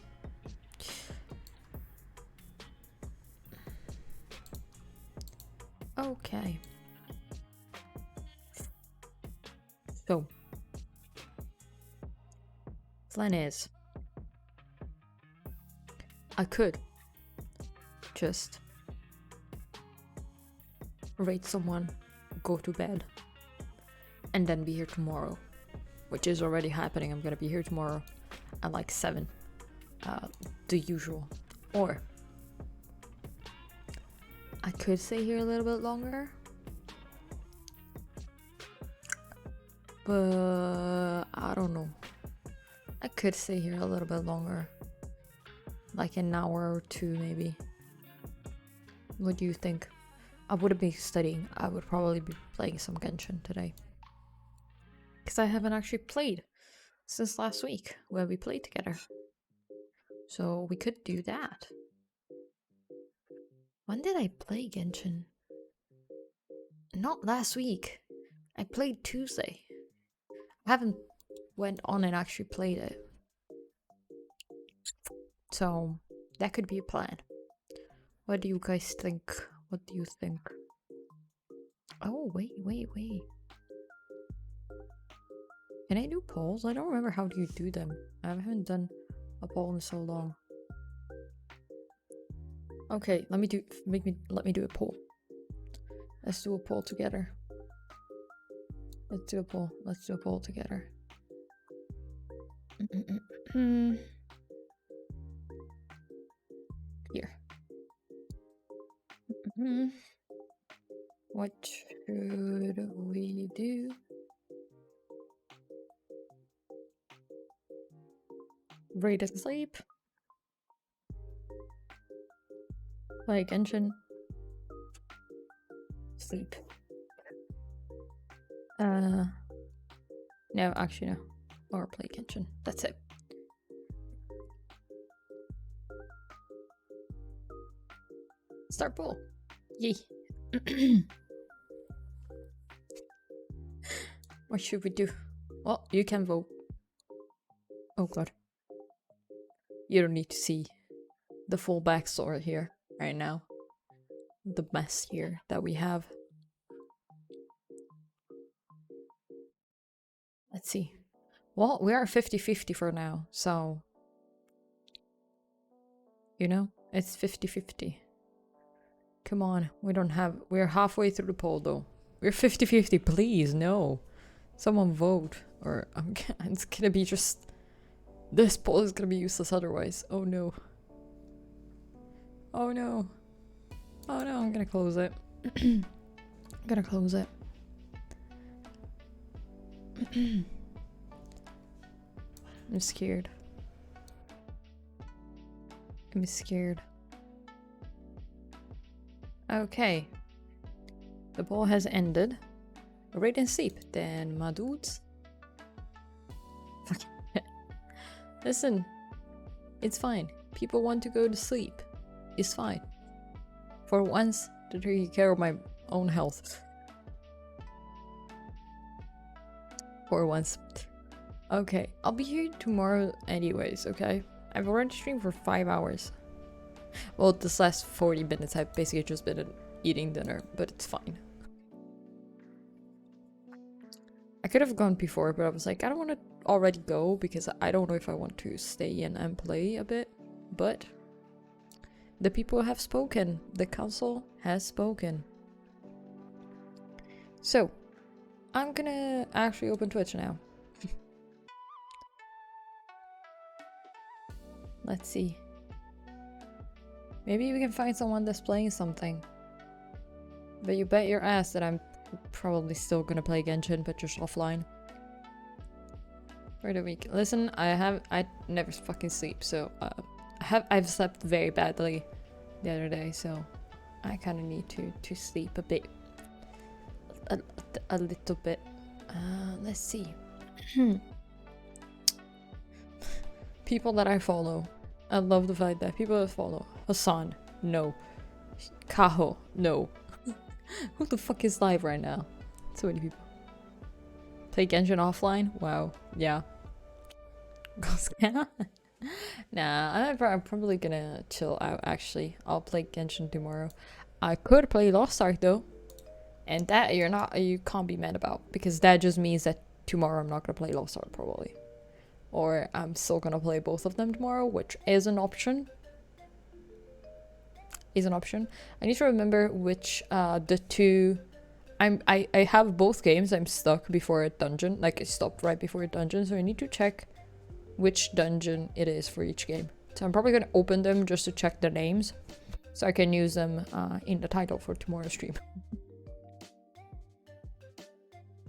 Okay. So, plan is, I could just rate someone, go to bed, and then be here tomorrow, which is already happening. I'm gonna be here tomorrow at like 7, the usual. Or I could stay here a little bit longer, but I don't know. I could stay here a little bit longer, like an hour or 2 maybe. What do you think? I wouldn't be studying. I would probably be playing some Genshin today, because I haven't actually played since last week when we played together. So we could do that. When did I play Genshin? Not last week. I played Tuesday. I haven't went on and actually played it. So that could be a plan. What do you guys think? What do you think? Oh, wait. Can I do polls? I don't remember how do you do them. I haven't done a poll in so long. Okay, let me do a poll. Let's do a poll together. Let's do a poll together. Here. What should we do? Ready to sleep? Play Genshin. Sleep. No, actually no. Or play Genshin. That's it. Start poll. Yay. What should we do? Well, you can vote. Oh god. You don't need to see the full backstory here right now. The mess here that we have. Let's see. Well, we are 50-50 for now, so you know, it's 50-50. Come on, we're halfway through the poll though. We're 50-50, please, no. Someone vote, or it's gonna be just, this poll is gonna be useless otherwise. Oh no. Oh no. Oh no, I'm gonna close it. I'm gonna close it. I'm scared. I'm scared. Okay. The poll has ended. Ready and sleep, then, my dudes. Listen, it's fine. People want to go to sleep. It's fine. For once, to take care of my own health. For once. Okay, I'll be here tomorrow anyways, okay? I've already streamed for 5 hours. Well, this last 40 minutes I've basically just been eating dinner, but it's fine. I could have gone before, but I was like, I don't want to already go because I don't know if I want to stay in and play a bit. But the people have spoken. The council has spoken. So, I'm gonna actually open Twitch now. Let's see. Maybe we can find someone that's playing something. But you bet your ass that I'm probably still gonna play Genshin, but just offline. For the week. Listen, I never fucking sleep, so I've slept very badly the other day, so I kind of need to sleep a bit, a little bit. Let's see. People that I follow. I love the fact that people that follow Hassan, no. Kaho, no. Who the fuck is live right now? So many people. Play Genshin offline? Wow. Yeah. Nah, I'm probably gonna chill out actually. I'll play Genshin tomorrow. I could play Lost Ark though. And that you can't be mad about, because that just means that tomorrow I'm not gonna play Lost Ark probably. Or I'm still gonna play both of them tomorrow, which is an option. I need to remember which the two I have both games. I'm stuck before a dungeon, like I stopped right before a dungeon, so I need to check which dungeon it is for each game. So I'm probably gonna open them just to check the names, so I can use them in the title for tomorrow's stream.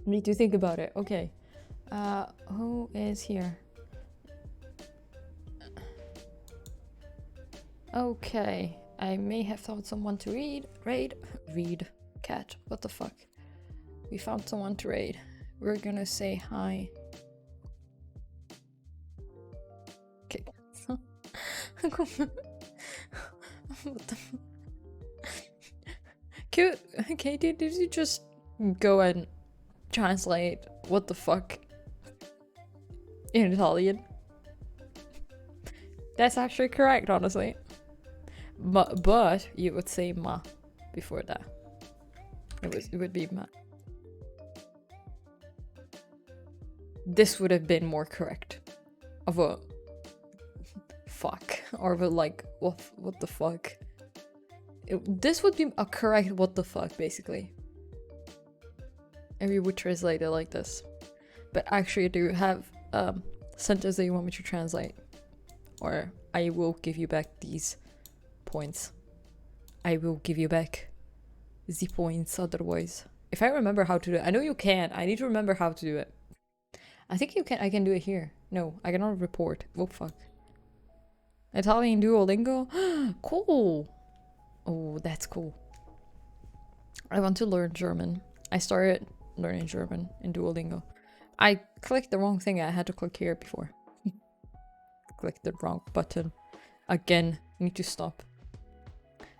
Need to think about it. Okay, who is here? Okay, I may have found someone to raid. Cat, what the fuck? We found someone to raid. We're gonna say hi. Okay. What the okay, did you just go and translate what the fuck in Italian? That's actually correct, honestly. But you would say ma before that. It would be ma. This would have been more correct. Of a fuck. Or of a like, what the fuck. This would be a correct what the fuck, basically. And we would translate it like this. But actually, do you have sentence that you want me to translate? Or I will give you back these points. I will give you back the points otherwise. If I remember how to do it. I know you can. I need to remember how to do it. I think you can. I can do it here. No, I cannot report. Oh, fuck. Italian Duolingo? Cool. Oh, that's cool. I want to learn German. I started learning German in Duolingo. I clicked the wrong thing. I had to click here before. Clicked the wrong button. Again, need to stop.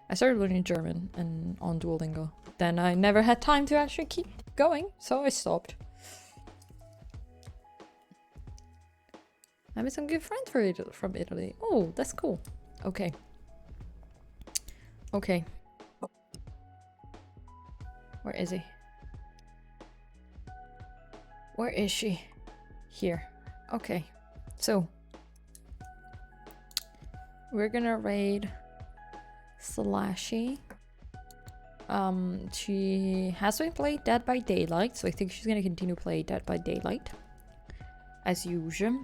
I started learning German and on Duolingo. Then I never had time to actually keep going, so I stopped. I met some good friends from Italy. Oh, that's cool. Okay. Okay. Where is he? Where is she? Here. Okay. So we're gonna raid Slashy. She has been playing Dead by Daylight, so I think she's gonna continue play Dead by Daylight as usual.